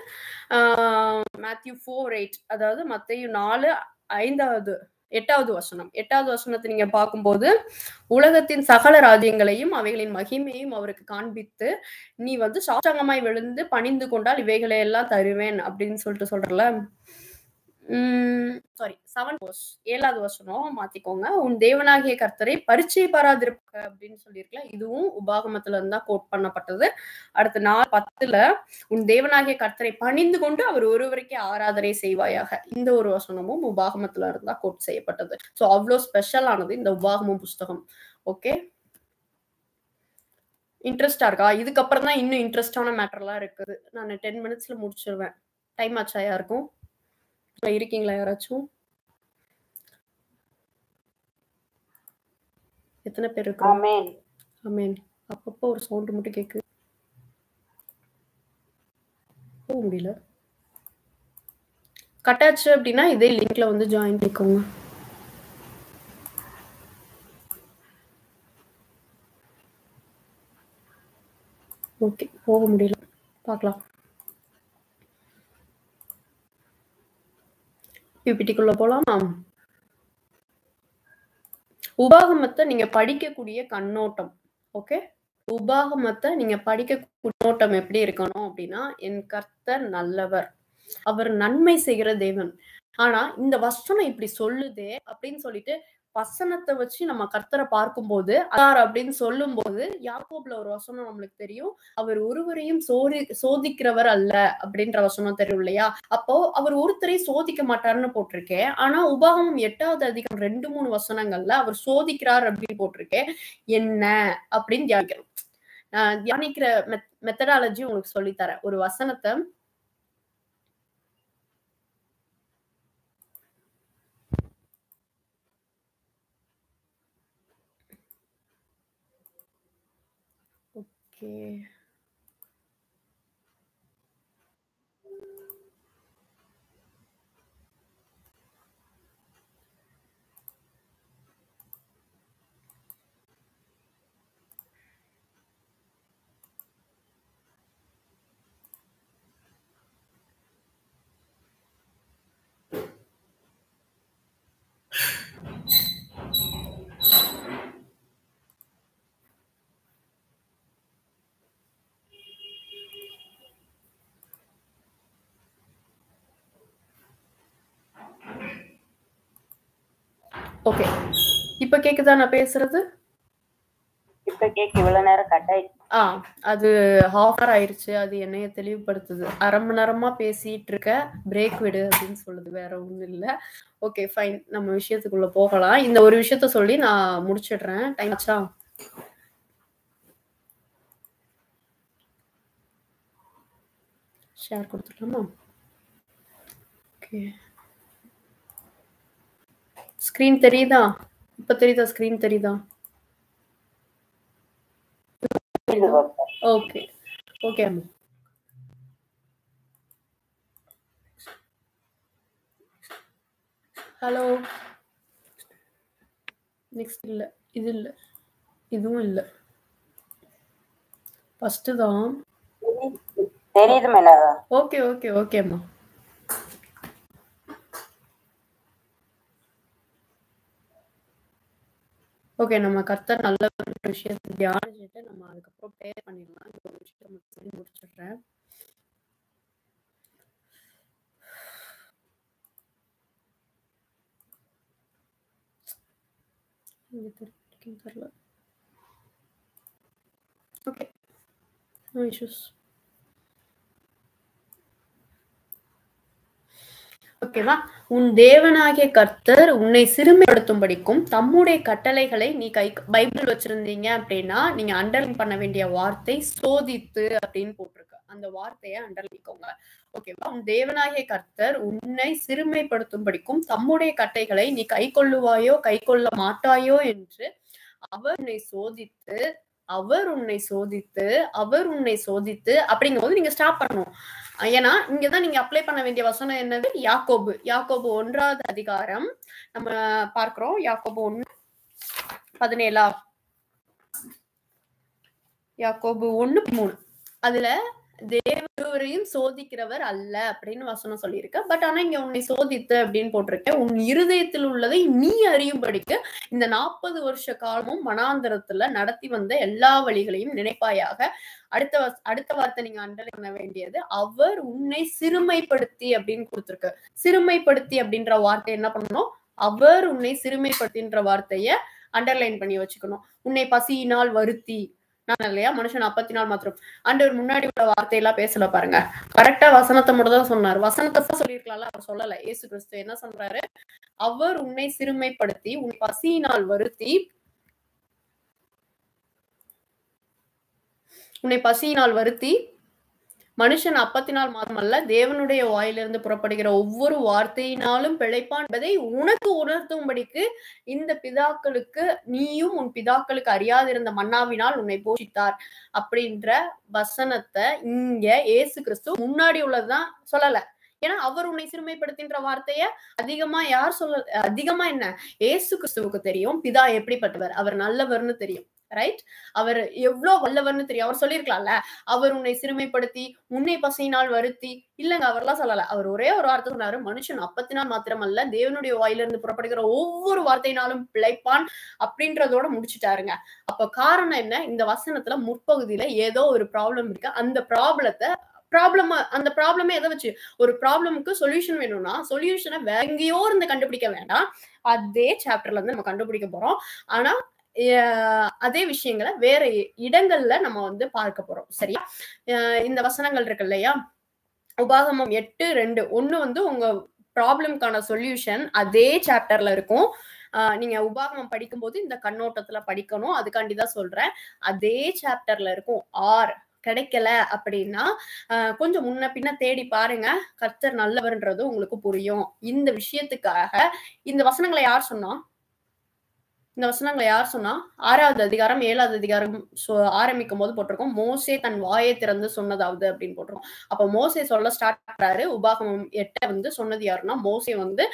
மேத்யூ 4:8, அதாவது மத்தேயு 4:5, 8வது வசனம். 8வது வசனத்தை நீங்க பார்க்கும்போது, உலகத்தின் சகல ராஜ்யங்களையும் அவைகளின் மகிமையும் அவருக்கு காண்பித்து நீ வந்து சாஷ்டாங்கமாய் விழுந்து பணிந்து கொண்டால் இவைகளை எல்லாம் தருவேன் அப்படின்னு சொல்லிட்டு சொல்றல. சாரி 7வது வசனம் மாத்திக்கோங்க. உன் தேவனாகிய கர்த்தரை பரிச்சை பாராதிருப்ப அப்படின்னு சொல்லியிருக்கல. இதுவும் உபாகமத்துல இருந்தா கோட் பண்ணப்பட்டது. அடுத்து 4:10ல உன் தேவனாகிய கர்த்தரை பணிந்து கொண்டு அவர் ஒருவருக்கே ஆராதனை செய்வாயாக. இந்த ஒரு வசனமும் உபாகமத்துல இருந்தா கோட் செய்யப்பட்டது. ஸோ அவ்வளோ ஸ்பெஷலானது இந்த உபாகமம் புஸ்தகம். ஓகே, இன்ட்ரெஸ்டா இருக்கா? இதுக்கப்புறம் தான் இன்னும் இன்ட்ரெஸ்டான மேட்டர்லாம் இருக்குது. நான் 10 minutesல முடிச்சிருவேன். டைம் ஆச்சா யாருக்கும்? இருக்கீங்களா யாராச்சும்? எத்தனை பேர் இருக்கு? ஆமென். ஆமென். அப்பப்போ ஒரு சவுண்ட் மட்டும் கேக்குது. போக முடியல. கட்டாச்சு அப்படின்னா இதே லிங்க்ல வந்து ஜாயின் பண்ணிக்கோங்க. ஓகே, போக முடியல, பார்க்கலாம். பிபிடிக்குள்ள போலாமா? உபாகமத்தை நீங்க படிக்கக்கூடிய கண்ணோட்டம். ஓகே, உபாகமத்தை நீங்க படிக்கக்கூடிய நோட்டம் எப்படி இருக்கணும் அப்படின்னா, என் கர்த்தர் நல்லவர், அவர் நன்மை செய்கிற தேவன். ஆனா இந்த வசனம் இப்படி சொல்லுதே அப்படின்னு சொல்லிட்டு வசனத்தை வச்சு நம்ம கர்த்தரை பார்க்கும்போது அப்படின்னு சொல்லும் போது யாக்கோப்ல ஒரு வசனம் நம்மளுக்கு தெரியும், அவர் ஒருவரையும் சோதிக்கிறவர் அல்ல அப்படின்ற வசனம் தெரியும் இல்லையா. அப்போ அவர் ஒருத்தரையும் சோதிக்க மாட்டாருன்னு போட்டிருக்கேன். ஆனா உபாகமம் 8வது அதிகாரம் 2-3 வசனங்கள்ல அவர் சோதிக்கிறார் அப்படின்னு போட்டிருக்கேன். என்ன அப்படின்னு தியானிக்கிறோம். தியானிக்கிற மெத்தடாலஜி உங்களுக்கு சொல்லித்தரேன். ஒரு வசனத்தை ஓகே. ஓகே. இப்ப கேக்குதா நான் பேசுறது? இப்ப கேக்கு. இவ்வளவு நேரம் கட் ஆயிடுச்சு. அது ஹாஃப் ஹவர் ஆயிருச்சு. அது என்னைய தெளிவுபடுத்துது. அரை மணி நேரமா பேசிட்டு இருக்க, பிரேக் விடு அப்படின்னு சொல்லுது. வேற ஒண்ணும் இல்ல. Okay fine. நம்ம விஷயத்துக்குள்ள போகலாம். இந்த ஒரு விஷயத்த சொல்லி நான் முடிச்சிடுறேன். டைம் ஆச்சா? ஷேர் கொடுத்துக்கலாமா? ஓகே. ஸ்கிரீன் தெரியுதா? இப்ப தெரியுதா? ஸ்கிரீன் தெரியுதா? ஓகே ஓகே அம்மா. ஹலோ. நெக்ஸ்ட் இல்ல, இது இல்ல, இதுவும் இல்ல. ஃபர்ஸ்ட் தான் தெரியுது மேல. ஓகே ஓகே ஓகேம்மா. ஓகே, நம்ம கர்த்தர் நல்ல ஒரு விஷயத்தை தியானிச்சுட்டு நம்ம அதுக்கப்புறம் ப்ரே பண்ணிடலாம். இந்த ஒரு விஷயம் சொல்லி முடிச்சிடுறேன். தெரியல. Okay, no issues. ஓகேவா? உன் தேவனாகிய கர்த்தர் உன்னை சிறுமைப்படுத்தும்படிக்கும் தம்முடைய கட்டளைகளை நீ பைபிள் வச்சிருந்தீங்க அப்படின்னா நீங்க அண்டர்லைன் பண்ண வேண்டிய வார்த்தை சோதித்து அப்படின்னு போட்டிருக்கு. அந்த வார்த்தையை அண்டர்லைன்கோங்க. ஓகேவா? உன் தேவனாகிய கர்த்தர் உன்னை சிறுமைப்படுத்தும்படிக்கும் தம்முடைய கட்டளைகளை நீ கை கொள்ளுவாயோ கை கொள்ள மாட்டாயோ என்று அவர் உன்னை சோதித்து அப்படிங்கும் போது நீங்க ஸ்டாப் பண்ணணும். ஏன்னா இங்கதான் நீங்க அப்ளை பண்ண வேண்டிய வசனம் என்னது? யாக்கோபு 1வது அதிகாரம் நம்ம பார்க்கிறோம். யாக்கோபு 1:17. யாக்கோபு 1:3. அதுல தேவரையும் சோதிக்கிறவர் அல்ல அப்படின்னு வசனம் சொல்லியிருக்கு. பட் ஆனா இங்க உன்னை சோதித்து அப்படின்னு போட்டிருக்கேன். உன் இருதயத்தில் உள்ளதை நீ அறியும்படிக்கு இந்த 40 வருஷ காலமும் வனாந்தரத்துல நடத்தி வந்த எல்லா வழிகளையும் நினைப்பாயாக. அடுத்த வார்த்தை நீங்க அண்டர்லைன் பண்ண வேண்டியது அவர் உன்னை சிறுமைப்படுத்தி அப்படின்னு கொடுத்திருக்கு. சிறுமைப்படுத்தி அப்படின்ற வார்த்தை என்ன பண்ணணும்? அவர் உன்னை சிறுமைப்படுத்தின்ற வார்த்தைய அண்டர்லைன் பண்ணி வச்சுக்கணும். உன்னை பசியினால் வருத்தி நான் இல்லையா மனுஷன் 40 நாள் மாத்திரம். ஆண்டவர் முன்னாடி உள்ள வார்த்தையெல்லாம் பேசல பாருங்க. கரெக்டா வசனத்தை மட்டும் தான் சொன்னார். வசனத்தை சொல்லியிருக்கலாம்ல, அவர் சொல்லல. இயேசு கிறிஸ்து என்ன சொல்றாரு? அவர் உன்னை சிறுமைப்படுத்தி உன் பசியினால் வருத்தி மனுஷன் 40 நாள் மாத்திரமல்ல தேவனுடைய வாயிலிருந்து புறப்படுகிற ஒவ்வொரு வார்த்தையினாலும் பிழைப்பான் என்பதை உனக்கு உணர்த்தும்படிக்கு இந்த பிதாக்களுக்கு நீயும் உன் பிதாக்களுக்கு அறியாதிருந்த மன்னாவினால் உன்னை போஷித்தார் அப்படின்ற வசனத்தை இங்க இயேசு கிறிஸ்து முன்னாடி உள்ளதுதான் சொல்லல. ஏன்னா அவர் உன்னை சிறுமைப்படுத்தின்ற வார்த்தைய அதிகமா யார் சொல்ல? அதிகமா என்ன? இயேசு கிறிஸ்துவுக்கு தெரியும் பிதா எப்படிப்பட்டவர். அவர் நல்லவர்னு தெரியும். ரைட்? அவர் எவ்வளவு வல்லவர்னு தெரியும். அவர் சொல்லியிருக்கலாம்ல, அவர் உன்னை சிறுமைப்படுத்தி உன்னை பசியினால் வருத்தி. இல்லங்க, அவர்லாம் சொல்லல. அவர் ஒரே ஒரு வார்த்தை சொன்னாரு, மனுஷன் 40 நாள் மாத்திரமல்ல தேவனுடைய வாயிலிருந்து புறப்படுகிற ஒவ்வொரு வார்த்தையினாலும் பிழைப்பான் அப்படின்றதோட முடிச்சுட்டாருங்க. அப்ப காரணம் என்ன? இந்த வசனத்துல முற்பகுதியில ஏதோ ஒரு ப்ராப்ளம் இருக்கு. அந்த ப்ராப்ளமே எதை வச்சு? ஒரு ப்ராப்ளமுக்கு சொல்யூஷன் வேணும்னா சொல்யூஷனை வேற எங்கேயோ இருந்து கண்டுபிடிக்க வேண்டாம். அதே சாப்டர்ல இருந்து நம்ம கண்டுபிடிக்க போறோம். ஆனா அதே விஷயங்களை வேற இடங்கள்ல நம்ம பார்க்க போறோம். சரியா? இந்த வசனங்கள் இருக்கு இல்லையா? உபாகமம் 8:2 ஒண்ணு உங்க ப்ராப்ளம்கான சொல்யூஷன் அதே சாப்டர்ல இருக்கும். நீங்க உபாகமம் படிக்கும்போது இந்த கண்ணோட்டத்துல படிக்கணும். அதுக்காண்டிதான் சொல்றேன். அதே சாப்டர்ல இருக்கும். கிடைக்கல அப்படின்னா கொஞ்சம் முன்ன பின்ன தேடி பாருங்க. கர்த்தர் நல்லவர்ன்றது உங்களுக்கு புரியும். இந்த விஷயத்துக்காக இந்த வசனங்களை யார் சொன்னா? இந்த வசனங்களை யார் சொன்னா? 6வது அதிகாரம் 7வது அதிகாரம் ஆரம்பிக்கும் போது போட்டிருக்கோம், மோசே தன் வாயை திறந்து சொன்னதாவது அப்படின்னு போட்டிருக்கோம். அப்ப மோசே சொல்ல ஸ்டார்ட் பண்றாரு. உபாகமம் 8 வந்து சொன்னது யாருன்னா மோசே வந்து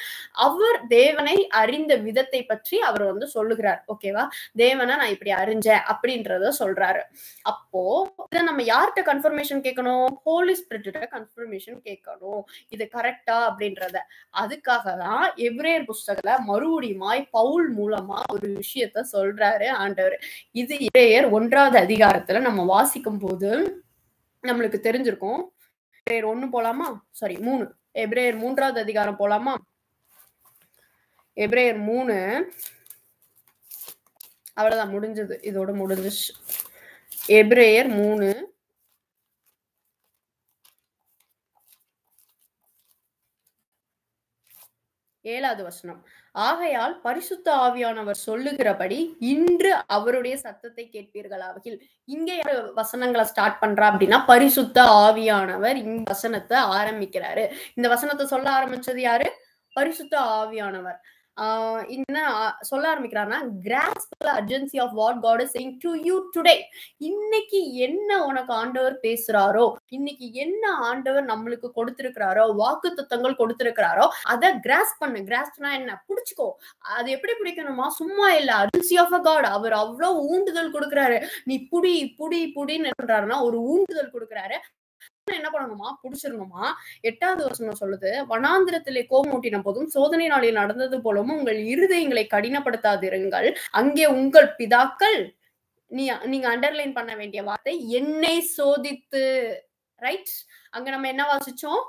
அவர் தேவனை அறிந்த விதத்தை பற்றி அவர் வந்து சொல்லுகிறார். ஓகேவா? தேவனை நான் இப்படி அறிஞ்சேன் அப்படின்றத சொல்றாரு. அப்போ இதை நம்ம யார்கிட்ட கன்ஃபர்மேஷன் கேட்கணும்? ஹோலி ஸ்பிரிட்ட கன்ஃபர்மேஷன் கேட்கணும், இது கரெக்டா அப்படின்றத. அதுக்காக தான் எபிரேயர் புஸ்தகத்துல மறுபடியுமாய் பவுல் மூலமா ஒரு விஷயத்த சொல்றாரு ஆண்டவர். இது எபிரேயர் 1வது அதிகாரத்துல நம்ம வாசிக்கும் போது நம்மளுக்கு தெரிஞ்சிருக்கும். எபிரேயர் 1 போலாமா? சாரி 3. எபிரேயர் 3வது அதிகாரம் போலாமா? எபிரேயர் 3 அவ்வளவுதான், முடிஞ்சது, இதோட முடிஞ்சிச்சு. எபிரேயர் 3 7வது வசனம். ஆகையால் பரிசுத்த ஆவியானவர் சொல்லுகிறபடி இன்று அவருடைய சத்தத்தை கேட்பீர்களாகில். இங்க யாரு வசனங்களை ஸ்டார்ட் பண்றா அப்படின்னா பரிசுத்த ஆவியானவர் இந்த வசனத்தை ஆரம்பிக்கிறாரு. இந்த வசனத்தை சொல்ல ஆரம்பிச்சது யாரு? பரிசுத்த ஆவியானவர். என்ன சொல்ல ஆரம்பிக்கிறான்னா, grasp the urgency of what God is saying to you today. இன்னைக்கு என்ன உனக்கு ஆண்டவர் பேசுறாரோ, இன்னைக்கு என்ன ஆண்டவர் நம்மளுக்கு கொடுத்திருக்கிறாரோ, வாக்கு தத்தங்கள் கொடுத்திருக்கிறாரோ அதை கிராஸ்ப் பண்ணு. கிராஸ்ப்னா என்ன? புடிச்சுக்கோ. அது எப்படி பிடிக்கணுமா? சும்மா இல்ல, urgency of a God. அவர் அவ்வளவு ஊண்டுதல் கொடுக்கிறாரு. நீ புடி புடி புடின்னு சொல்றாருன்னா ஒரு ஊண்டுதல் கொடுக்கிறாரு. என்ன பண்ணணுமா? புடிச்சிடணுமா? 8வது வசனம் சொல்லுது, வனாந்திரத்திலே கோபமூட்டின போதும் சோதனை நாளில் நடந்தது போலவும் உங்கள் இருதயங்களை கடினப்படுத்தாதிருங்கள். அங்கே உங்கள் பிதாக்கள், நீங்க அண்டர்லைன் பண்ண வேண்டிய வார்த்தை என்னை சோதித்து. ரைட்? அங்க நம்ம என்ன வாசிச்சோம்?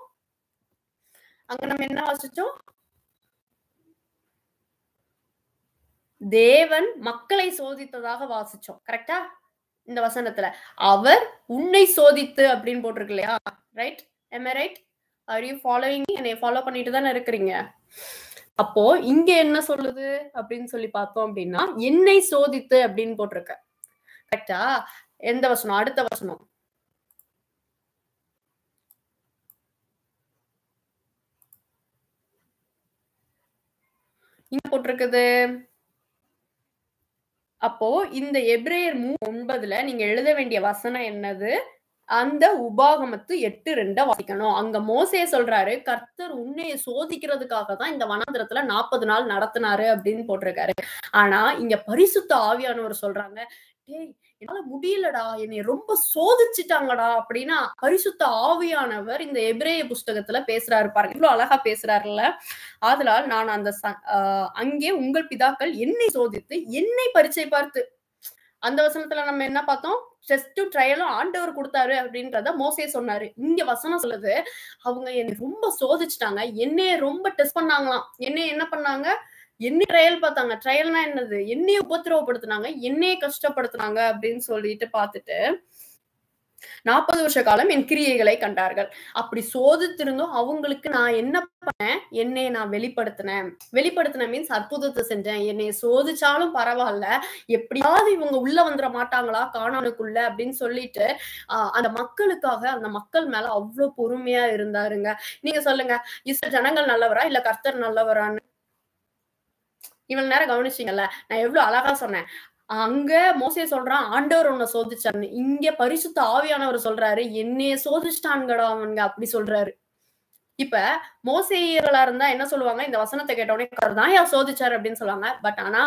தேவன் மக்களை சோதித்ததாக வாசிச்சோம். கரெக்டா? இந்த வசனத்துல அவர் உன்னை சோதித்து அப்படின்னு போட்டிருக்கு இல்லையா? Right? am I right? are you following me? என்னை ஃபாலோ பண்ணிட்டு தானே இருக்கிறீங்க. அப்போ இங்க என்ன சொல்லுது அப்படின்னு சொல்லி பார்த்தோம் அப்படின்னா என்னை சோதித்து அப்படின்னு போட்டிருக்க. கரெக்டா? எந்த வசனம்? அடுத்த வசனம். இங்க போட்டிருக்குது. அப்போ இந்த எபிரேயர் 3:9 நீங்க எழுத வேண்டிய வசனம் என்னது? அந்த உபாகமத்து 8:2 வாசிக்கணும். அங்க மோசே சொல்றாரு, கர்த்தர் உன்னைய சோதிக்கிறதுக்காக தான் இந்த வனாந்திரத்துல 40 நாள் நடத்தினாரு அப்படின்னு போட்டிருக்காரு. ஆனா இங்க பரிசுத்த ஆவியானவர் சொல்றாங்க, டேய் என்னால முடியலடா, என்னை ரொம்ப சோதிச்சுட்டாங்கடா அப்படின்னா பரிசுத்த ஆவியானவர் இந்த எபிரேய புஸ்தகத்துல பேசுறாரு. பாருங்க, இவ்வளவு அழகா பேசுறாருல்ல. ஆதலால் நான் அந்த அங்கே உங்கள் பிதாக்கள் என்னை சோதித்து என்னை பரீட்சை பார்த்து. அந்த வசனத்துல நம்ம என்ன பார்த்தோம்? டெஸ்ட் ட்ரையலும் ஆண்டவர் கொடுத்தாரு அப்படின்றத மோசே சொன்னாரு. இங்க வசனம் சொல்லுது, அவங்க என்னை ரொம்ப சோதிச்சுட்டாங்க, என்னைய ரொம்ப டெஸ்ட் பண்ணாங்களாம். என்னைய என்ன பண்ணாங்க? என்ன ட்ரையல் பார்த்தாங்க. ட்ரையல்னா என்னது? என்னைய உபத்திரவப்படுத்தினாங்க, என்னைய கஷ்டப்படுத்தினாங்க அப்படின்னு சொல்லிட்டு பார்த்துட்டு 40 வருஷ காலம் என் கிரியைகளை கண்டார்கள். அப்படி சோதித்திருந்தோம் அவங்களுக்கு நான் என்ன பண்ணேன்? என்னைய நான் வெளிப்படுத்தின மீன்ஸ் அற்புதத்தை செஞ்சேன். என்னைய சோதிச்சாலும் பரவாயில்ல, எப்படியாவது இவங்க உள்ள வந்துட மாட்டாங்களா கானானுக்குள்ள அப்படின்னு சொல்லிட்டு அந்த மக்களுக்காக அந்த மக்கள் மேல அவ்வளவு பொறுமையா இருந்தாருங்க. நீங்க சொல்லுங்க, இஸ்ரவேல் ஜனங்கள் நல்லவரா இல்ல கர்த்தர் நல்லவரான்னு? இவ்வளவு நேரம் கவனிச்சீங்கல்ல, நான் எவ்வளவு அழகா சொன்னேன். அங்க மோசே சொல்றான் ஆண்டவர் உன்னை சோதிச்சான்னு. இங்க பரிசுத்த ஆவியானவர் சொல்றாரு என்னைய சோதிச்சிட்டான்கடா அவனுங்க அப்படி சொல்றாரு. இப்ப மோசேயர்களா இருந்தா என்ன சொல்லுவாங்க? இந்த வசனத்தை கேட்ட உடனே தான் யார் சோதிச்சாரு அப்படின்னு சொல்லுவாங்க. பட் ஆனா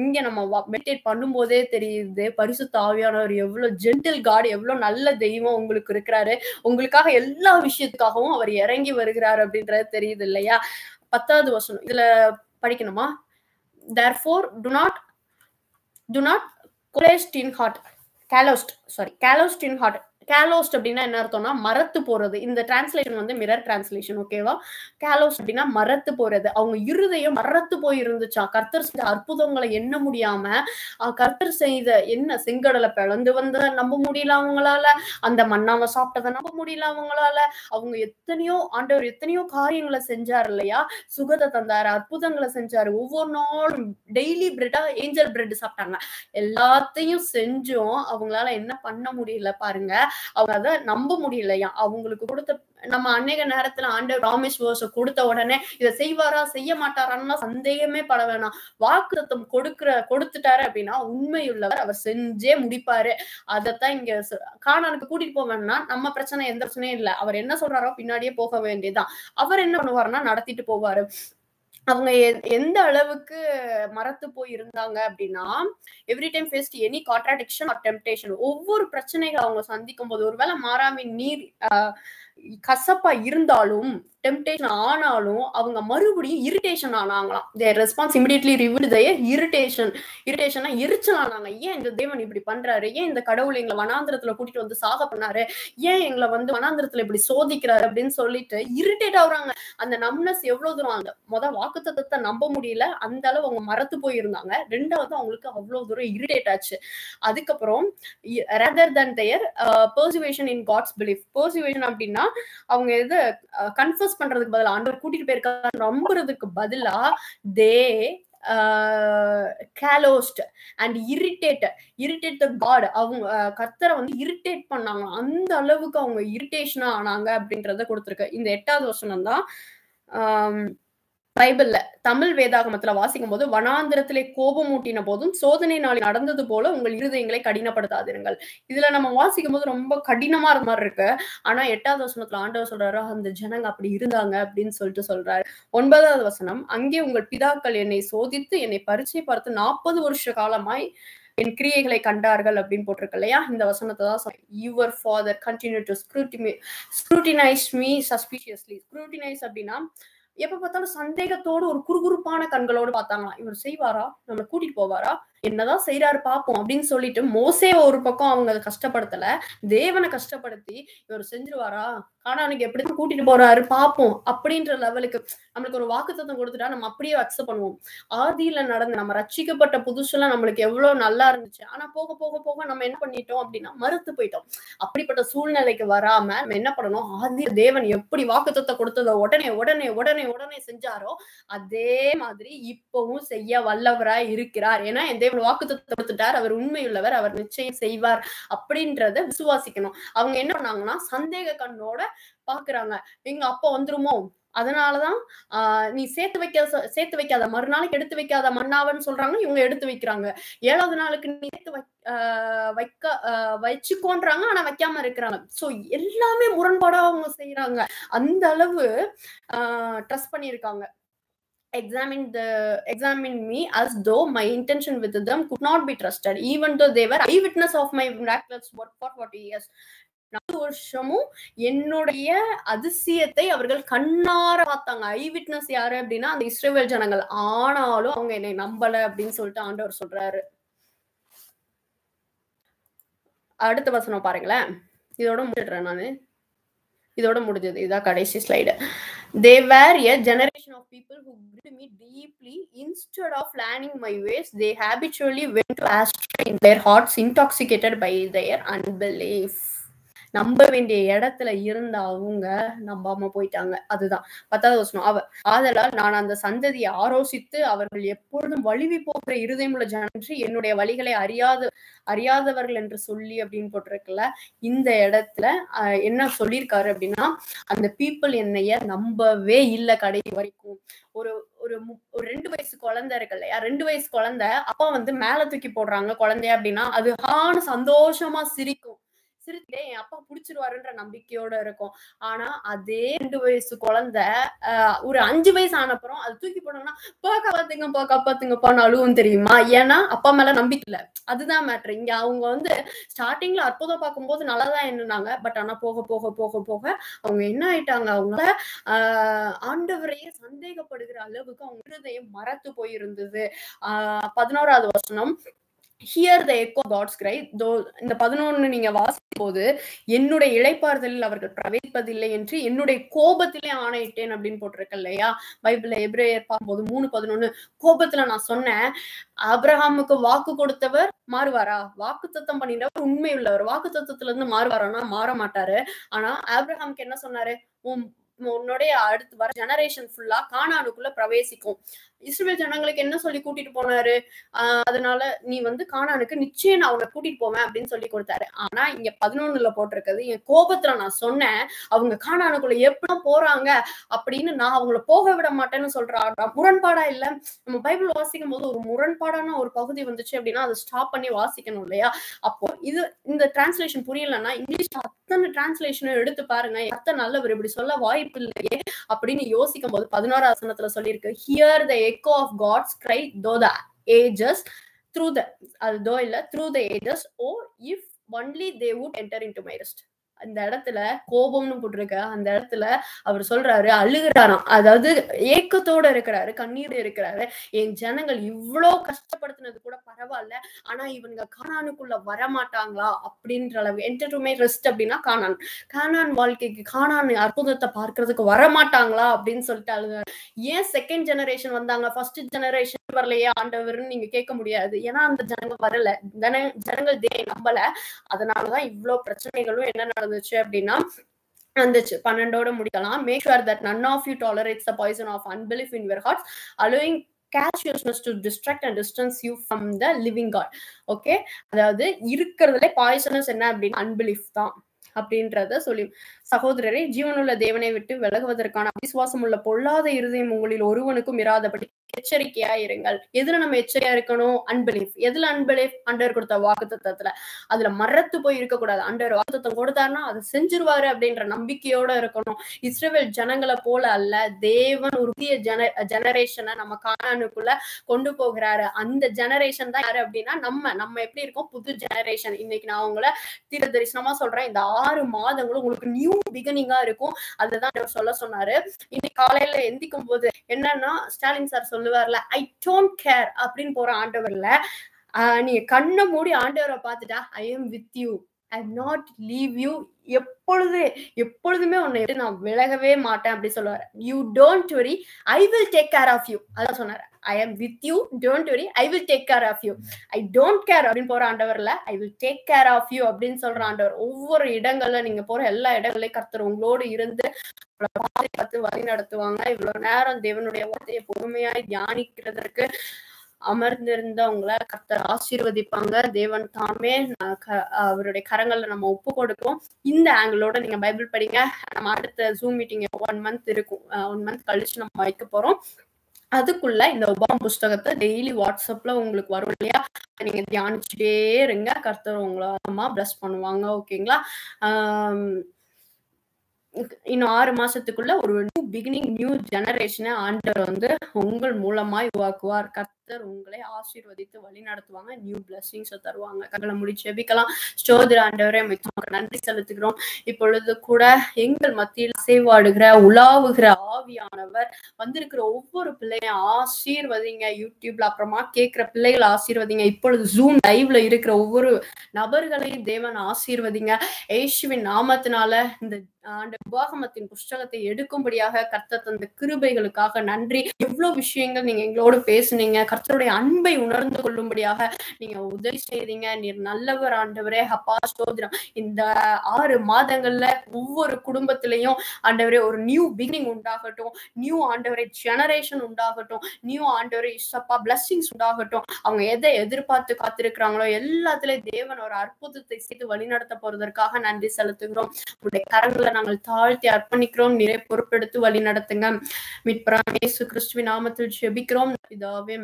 இங்க நம்ம மெடிடேட் பண்ணும் போதே தெரியுது பரிசுத்த ஆவியானவர் எவ்வளவு ஜென்டில் காட், எவ்வளவு நல்ல தெய்வம் உங்களுக்கு இருக்கிறாரு. உங்களுக்காக எல்லா விஷயத்துக்காகவும் அவர் இறங்கி வருகிறாரு அப்படின்றது தெரியுது இல்லையா? 10வது வசனம் இதுல படிக்கணுமா? therefore do not calloused in heart. calloused in heart. calloused அப்படின்னா என்ன அர்த்தம்னா மரத்து போறது. இந்த டிரான்ஸ்லேஷன் வந்து மிரர் டிரான்ஸ்லேஷன். ஓகேவா? calloused அப்படின்னா மரத்து போறது. அவங்க இருதயம் மரத்து போய் இருந்துச்சா. கர்த்தர் செஞ்ச அற்புதங்களை எண்ண முடியாம, கர்த்தர் செய்த என்ன செங்கடலை பிளந்து வந்ததை நம்ப முடியல அவங்களால, அந்த மண்ணாவை சாப்பிட்டதை நம்ப முடியல அவங்களால. அவங்க ஆண்டவர் எத்தனையோ காரியங்களை செஞ்சாரு இல்லையா? சுகத்தை தந்தாரு, அற்புதங்களை செஞ்சாரு. ஒவ்வொரு நாளும் டெய்லி பிரெட்டா ஏஞ்சல் பிரெட் சாப்பிட்டாங்க. எல்லாத்தையும் செஞ்சும் அவங்களால என்ன பண்ண முடியல பாருங்க. அவங்க அதை நம்ப முடியலையா. அவங்களுக்கு கொடுத்த நம்ம அநேக நேரத்துல ஆண்டவர் ப்ராமிஸ் வேர்ஸை கொடுத்த உடனே இதை செய்வாரா செய்ய மாட்டாரான்னா சந்தேகமே பட வேணாம். வாக்குத்தத்தம் கொடுத்துட்டாரு அப்படின்னா உண்மையுள்ளவர், அவர் செஞ்சே முடிப்பாரு. அதத்தான் இங்க கானானுக்கு கூட்டிட்டு போவேன்னா நம்ம பிரச்சனை எந்த பிரச்சனையும் இல்லை. அவர் என்ன சொல்றாரோ பின்னாடியே போக வேண்டியதுதான். அவர் என்ன பண்ணுவாருன்னா நடத்திட்டு போவாரு. அவங்க எந்த அளவுக்கு மறத்து போய் இருந்தாங்க அப்படின்னா, every time faced any contradiction or temptation. ஒவ்வொரு பிரச்சனைகளை அவங்க சந்திக்கும் போது ஒருவேளை மாறாமின் நீர் கசப்பா இருந்தாலும் டெம்ப்டேஷன் ஆனாலும் அவங்க மறுபடியும் இரிட்டேஷன் ஆனாங்களாம். தேர் ரெஸ்பான்ஸ் இமிடியட்லி ரிவீல்ட் தேர் இரிட்டேஷனா எரிச்சல் ஆனாங்க. ஏன் இந்த தேவன் இப்படி பண்றாரு, ஏன் இந்த கடவுள் எங்களை வனாந்திரத்துல கூட்டிட்டு வந்து சாக பண்ணாரு, ஏன் எங்களை வந்து வனாந்திரத்துல இப்படி சோதிக்கிறாரு அப்படின்னு சொல்லிட்டு இரிட்டேட் ஆகுறாங்க. அந்த நம்னஸ் எவ்வளவு தூரம், அந்த வாக்குத்தத்தத்தை நம்ப முடியல, அந்த அளவு அவங்க மறத்து போயிருந்தாங்க. ரெண்டாவது அவங்களுக்கு அவ்வளவு தூரம் இரிட்டேட் ஆச்சு. அதுக்கப்புறம் rather than their persuasion in God's belief. persuasion அப்படின்னா அவங்க எது கன்ஃபர்ஸ் பண்றதுக்கு பதிலா ஆண்டவர் கூட்டிட்டு போயிருக்காரு நம்புறதுக்கு பதிலா தே calloused and irritate the God. அவங்க கர்த்தரை வந்து இரிட்டேட் பண்ணாங்க. அந்த அளவுக்கு அவங்க இரிட்டேஷனா ஆனாங்க அப்படின்றத கொடுத்திருக்கு. இந்த 8வது வசனம் தான் பைபிள்ல தமிழ் வேதாகமத்துல வாசிக்கும் போது, வனாந்திரத்திலே கோபம் ஊட்டின போதும் சோதனை நாளில் நடந்தது போல உங்கள் இருதயங்களை கடினப்படுத்தாதீர்கள். இதுல நம்ம வாசிக்கும் போது ரொம்ப கடினமா இருந்த மாதிரி இருக்கு. ஆனா 8வது வசனத்துல ஆண்டவர் சொல்றாரு அந்த ஜனங்க அப்படி இருந்தாங்க அப்படின்னு சொல்றாரு. 9வது வசனம், அங்கே உங்கள் பிதாக்கள் என்னை சோதித்து என்னை பரீட்சை பார்த்து 40 வருஷ காலமாய் என் கிரியைகளை கண்டார்கள் அப்படின்னு போட்டிருக்கு இல்லையா. இந்த வசனத்தை தான் your father continued to scrutinize me suspiciously. scrutinize அப்படின்னா எப்ப பார்த்தாலும் சந்தேகத்தோடு ஒரு குறுகுறுப்பான கண்களோடு பார்த்தாங்களாம். இவர் செய்வாரா, நம்மளை கூட்டிட்டு போவாரா, என்னதான் செய்யறாரு பாப்போம் அப்படின்னு சொல்லிட்டு மோசே ஒரு பக்கம் அவங்க கஷ்டப்படுத்தல, தேவனை கஷ்டப்படுத்தி இவர் செஞ்சிருவாரா, கானானுக்கு எப்படிதான் கூட்டிட்டு போறாரு பாப்போம் அப்படின்ற லெவலுக்கு நம்மளுக்கு ஒரு வாக்குத்தத்தம் கொடுத்துட்டா நம்ம அப்படியே அக்செப்ட் பண்ணுவோம். ஆதியில நடந்து நம்ம ரட்சிக்கப்பட்ட புதுசுல நம்மளுக்கு எவ்வளவு நல்லா இருந்துச்சு. ஆனா போக போக போக நம்ம என்ன பண்ணிட்டோம் அப்படின்னா மறுத்து போயிட்டோம். அப்படிப்பட்ட சூழ்நிலைக்கு வராம நம்ம என்ன பண்ணணும், ஆதியில தேவன் எப்படி வாக்குத்தத்தம் கொடுத்ததோ உடனே உடனே உடனே உடனே செஞ்சாரோ அதே மாதிரி இப்பவும் செய்ய வல்லவராய் இருக்கிறார். ஏன்னா என் தேவன் வாக்குத்தத்தம் கொடுத்துட்டார், அவர் உண்மையுள்ளவர், அவர் நிச்சயம் செய்வார் அப்படின்றத விசுவாசிக்கணும். அவங்க என்ன பண்ணாங்கன்னா சந்தேக கண்ணோட பாக்குறாங்க, எங்க அப்பா வந்துருமோ, அதனாலதான் நீ சேர்த்து வைக்காத மறுநாளைக்கு எடுத்து வைக்காத மன்னாவன்னு சொல்றாங்க. இவங்க எடுத்து வைக்கிறாங்க. 7வது நாளுக்கு நீ சேர்த்து வச்சுக்கோன்றாங்க, ஆனா வைக்காம இருக்கிறாங்க. சோ எல்லாமே முரண்பாடா அவங்க செய்யறாங்க. அந்த அளவு ட்ரஸ்ட் பண்ணிருக்காங்க. examine me as though my intention with them could not be trusted, even though they were eyewitness of my miraculous work for 40 years. 4 வருஷமும் என்னுடைய அதிசயத்தை அவர்கள் கண்ணார பார்த்தாங்க. ஐவிட்னஸ் யாரு அப்படின்னா அந்த இஸ்ரவேல் ஜனங்கள். ஆனாலும் அவங்க என்னை நம்பல அப்படின்னு சொல்லிட்டு ஆண்டவர் சொல்றாரு. அடுத்த வசனம் பாருங்களேன். இதோட முடிச்சிடுறேன் நானு. இதோட முடிஞ்சது. இதான் கடைசி slide. They were a generation of people who grieved me deeply. Instead of learning my ways, they habitually went astray in their hearts, intoxicated by their unbelief. நம்ப வேண்டிய இடத்துல இருந்த அவங்க நம்பாம போயிட்டாங்க. அதுதான் 10வது வசனம். ஆதலால் நான் அந்த சந்ததியை ஆலோசித்து அவர்கள் எப்பொழுதும் வலிவி போகிற இருதயமுள்ள ஜனன்று என்னுடைய வழிகளை அறியாதவர்கள் என்று சொல்லி அப்படின்னு போட்டிருக்குல்ல. இந்த இடத்துல என்ன சொல்லியிருக்காரு அப்படின்னா, அந்த பீப்புள் என்னைய நம்பவே இல்லை கடைசி வரைக்கும். ஒரு 2 வயசு குழந்தை இருக்கு இல்லையா, 2 வயசு குழந்தை அப்பா வந்து மேல தூக்கி போடுறாங்க குழந்தைய அப்படின்னா அது சந்தோஷமா சிரிக்கும். சிரிச்சுட்டே என் அப்பா புடிச்சிருவாருன்ற நம்பிக்கையோட இருக்கும். ஆனா அதே 2 வயசு குழந்தை ஒரு 5 வயசு ஆனப்புறம் அது தூக்கி போனோம்னா காப்பாத்துங்கப்பான்னு அழுவும் தெரியுமா. ஏன்னா அப்பா மேல நம்பிக்கை இல்ல. அதுதான் மேட்ரு. இங்க அவங்க வந்து ஸ்டார்டிங்ல அற்புதம் பார்க்கும்போது நல்லாதான் எண்ணுனாங்க. பட் ஆனா போக போக போக போக அவங்க என்ன ஆயிட்டாங்க, அவங்க ஆண்டவரையே சந்தேகப்படுகிற அளவுக்கு அவங்க இருதயம் மறத்து போயிருந்தது. 11வது வசனம், Hear the echo of God's cry. இந்த 11 நீங்க வாசிக்கும் போது என்னுடைய இளைப்பாறுதலில் அவர்கள் பிரவேசிப்பதில்லை என்று என்னுடைய கோபத்திலே ஆணையிட்டேன் அப்படின்னு போட்டிருக்கு இல்லையா. பைபிள்ல எபிரேயர் பார்க்கும்போது 3:11 கோபத்துல நான் சொன்னேன், ஆபிரகாமுக்கு வாக்கு கொடுத்தவர் மாறுவாரா, வாக்கு தத்தம் பண்ணிட்டவர் உண்மை உள்ளவர், வாக்கு தத்தத்துல இருந்து மாறுவாரானா மாற மாட்டாரு. ஆனா ஆபிரகாமுக்கு என்ன சொன்னாரு, உன்னுடைய அடுத்து வர ஜெனரேஷன் ஃபுல்லா கானானுக்குள்ள பிரவேசிக்கும். இஸ்ரவேல் ஜனங்களுக்கு என்ன சொல்லி கூட்டிட்டு போனாரு? அதனால நீ வந்து கானானுக்கு நிச்சயம் நான் அவனை கூட்டிட்டு போவேன் அப்படின்னு சொல்லி கொடுத்தாரு. ஆனா இங்க 11ல போட்டிருக்கிறது, என் கோபத்துல நான் சொன்னேன், அவங்க கானானுக்குள்ள எப்படி போறாங்க அப்படின்னு நான் அவங்கள போக விட மாட்டேன்னு சொல்றா. முரண்பாடா இல்ல? நம்ம பைபிள் வாசிக்கும் போது ஒரு முரண்பாடான ஒரு பகுதி வந்துச்சு அப்படின்னா அதை ஸ்டாப் பண்ணி வாசிக்கணும் இல்லையா? அப்போ இந்த டிரான்ஸ்லேஷன் புரியலன்னா இங்கிலீஷ் அத்தனை டிரான்ஸ்லேஷனும் எடுத்து பாருங்க. எத்தனை நல்லவர் இப்படி சொல்ல வாய்ப்பு இல்லையே அப்படின்னு யோசிக்கும் போது 11வது வசனத்துல சொல்லியிருக்கு, hear the echo of God's cry through the ages through the அது தோ இல்ல through the ages, oh if only they would enter into my rest. அந்த இடத்துல கோபம்னு போட்டிருக்க அந்த இடத்துல அவர் சொல்றாரு, அழுகிறாராம். அதாவது ஏக்கத்தோட இருக்கிறாரு, கண்ணீர் இருக்கிறாரு. என் ஜனங்கள் இவ்வளோ கஷ்டப்படுத்தினது கூட பரவாயில்ல, ஆனா இவங்க கானானுக்குள்ள வரமாட்டாங்களா அப்படின்ற அளவு. என்டர் டு மை ரெஸ்ட் அப்படின்னா கானான் வாழ்க்கைக்கு, கானான் அற்புதத்தை பார்க்கறதுக்கு வரமாட்டாங்களா அப்படின்னு சொல்லிட்டு அழுகிறாரு. ஏன் செகண்ட் ஜெனரேஷன் வந்தாங்க, ஃபர்ஸ்ட் ஜெனரேஷன் வரலையே ஆண்டவர்னு நீங்க கேட்க முடியாது. ஏன்னா அந்த ஜனங்கள் வரல, ஜனங்கள் நம்பல. அதனாலதான் இவ்வளவு பிரச்சனைகளும் என்ன நடந்துச்சு அப்படின்னா அந்த 12ஓட முடிக்கலாம். Make sure that none of you tolerates the poison of unbelief in your hearts, allowing casualness to distract and distance you from the living God. Okay, அதாவது இருக்கிறதுல பாய்சனஸ் என்ன அப்படின்னா அன்பிலீஃப் தான் அப்படின்றத சொல்லி, சகோதரரை ஜீவனுள்ள தேவனை விட்டு விலகுவதற்கான அவிசுவாசம் உள்ள பொல்லாத இருதயம் உங்களில் ஒருவனுக்கும் இராதபடி எச்சரிக்கையா இருங்கள். எதுல நம்ம எச்சரிக்கையா இருக்கணும்? அன்பிலீஃப். எதுல அன்பிலீஃப்? ஆண்டவர் கொடுத்த வாக்குத்தத்தத்துல. அதுல மறத்து போய் இருக்கக்கூடாது. ஆண்டவர் வாக்குத்தத்தம் கொடுத்தாருன்னா அதை செஞ்சிருவாரு அப்படின்ற நம்பிக்கையோட இருக்கணும். இஸ்ரவேல் ஜனங்களை போல அல்ல, தேவன் ஒரு புதிய ஜெனரேஷனை நம்ம கானானுக்குள்ள கொண்டு போகிறாரு. அந்த ஜெனரேஷன் தான் யாரு அப்படின்னா நம்ம எப்படி இருக்கோம்? புது ஜெனரேஷன். இன்னைக்கு நான் உங்களை தீர்க்க தரிசனமா சொல்றேன், இந்த 6 மாதங்களும் உங்களுக்கு நியூ பிகினிங்கா இருக்கும். அதுதான் அவர் சொல்ல சொன்னாரு. இன்னைக்கு காலையில எந்திக்கும் போது என்னன்னா, ஸ்டாலின் சார் சொல்லுவார்ல, ஐ டோன்ட் கேர் அப்படின்னு போற ஆண்டவர்ல, நீங்க கண்ணை மூடி ஆண்டவரை பார்த்துட்டா, I am with you, I not leave you, எப்பொழுதுமே உன்னை நான் விலகவே மாட்டேன் அப்படி சொல்லுவாரு. You don't worry, I will take care of you. அதான் சொன்னாரு, I am with you, don't worry, I will take care of you. I don't care அப்படின்னு போற ஆண்டவர்ல, I will take care of you அப்படின்னு சொல்ற ஆண்டவர். ஒவ்வொரு இடங்கள்ல நீங்க போற எல்லா இடங்களையும் கர்த்தர் உங்களோடு இருந்து பார்த்து வழி நடத்துவாங்க. இவ்வளவு நேரம் தேவனுடைய வார்த்தையை பொறுமையாய் தியானிக்கிறதற்கு அமர்ந்திருந்தவங்களை கர்த்தர் ஆசீர்வதிப்பாங்க. தேவன் தாமே அவருடைய கரங்கள்ல நம்ம ஒப்பு கொடுக்கும். இந்த ஆங்கிளோட நீங்க பைபிள் படிங்க. நம்ம அடுத்த ஜூம் மீட்டிங் 1 மந்த் இருக்கும். 1 மந்த் கழிச்சு நம்ம வைக்க போறோம். அதுக்குள்ள இந்த உபாகம் புஸ்தகத்தை டெய்லி வாட்ஸ்அப்ல உங்களுக்கு வரும் இல்லையா, நீங்க தியானிச்சுட்டே இருங்க. கர்த்தர் உங்களை அம்மா பிளஸ் பண்ணுவாங்க. ஓகேங்களா? இன்னும் 6 மாசத்துக்குள்ள ஒரு நியூ பிகினிங், நியூ ஜெனரேஷனை ஆண்டவர் வந்து உங்கள் மூலமாய் உருவாக்குவார். கர்த்தர் உங்களை ஆசீர்வதித்து வழி நடத்துவாங்க. நியூ பிளஸிங்ஸ் தருவாங்க. கண்களை முடிச்சு ஜெபிக்கலாம். ஸ்தோத்திர ஆண்டவரே, நன்றி செலுத்துகிறோம். இப்பொழுது கூட எங்கள் மத்தியில் அசைவாடுகிற உலாவுகிற ஆவியானவர் வந்திருக்கிற ஒவ்வொரு பிள்ளையும் ஆசீர்வதிங்க. யூடியூப்ல அப்புறமா கேட்கிற பிள்ளைகளை ஆசீர்வதிங்க. இப்பொழுது ஜூம் லைவ்ல இருக்கிற ஒவ்வொரு நபர்களையும் தேவன் ஆசீர்வதிங்க. இயேசுவின் நாமத்தினால இந்த உபாகமத்தின் புஸ்தகத்தை எடுக்கும்படியாக கர்த்தர் தந்த கிருபைகளுக்காக நன்றி. எவ்வளவு விஷயங்கள் நீங்க எங்களோடு பேசுனீங்க. கர்த்தருடைய அன்பை உணர்ந்து கொள்ளும்படியாக நீங்க உதவி செய்தீங்க. நீர் நல்லவர் ஆண்டவரே. அப்பா ஸ்தோத்திரம். இந்த 6 மாதங்கள்ல ஒவ்வொரு குடும்பத்திலையும் ஆண்டவரே ஒரு நியூ பிகினிங் உண்டாகட்டும். நியூ ஆண்டவரே ஜெனரேஷன் உண்டாகட்டும். நியூ ஆண்டவரே இசப்பா பிளஸிங்ஸ் உண்டாகட்டும். அவங்க எதை எதிர்பார்த்து காத்திருக்கிறாங்களோ எல்லாத்துலயும் தேவன் ஒரு அற்புதத்தை செய்து வழிநடத்த போறதற்காக நன்றி செலுத்துகிறோம். உங்களுடைய கரங்களை நாங்கள் தாழ்த்தி அர்ப்பணிக்கிறோம். நிறைய பொறுப்பெடுத்து வழி நடத்துங்க. மீட்பரான இயேசு கிறிஸ்துவின் நாமத்தில் ஜெபிக்கிறோம் பிதாவே.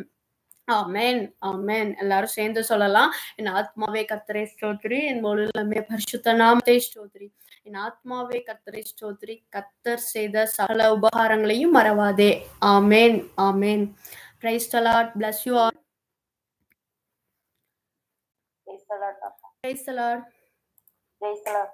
ஆமென், ஆமென். எல்லாரும் சேர்ந்து சொல்லலாம். என் ஆத்மாவே கர்த்தரை ஸ்தோத்திரி, என் முழுமே பரிசுத்த நாமத்தை ஸ்தோத்திரி. என் ஆத்மாவே கர்த்தரை ஸ்தோத்திரி, கர்த்தர் செய்த சகல உபகாரங்களையும் மறவாதே. ஆமென், ஆமென். Praise the Lord. Bless you all. Praise the Lord. Praise the Lord. Praise the Lord.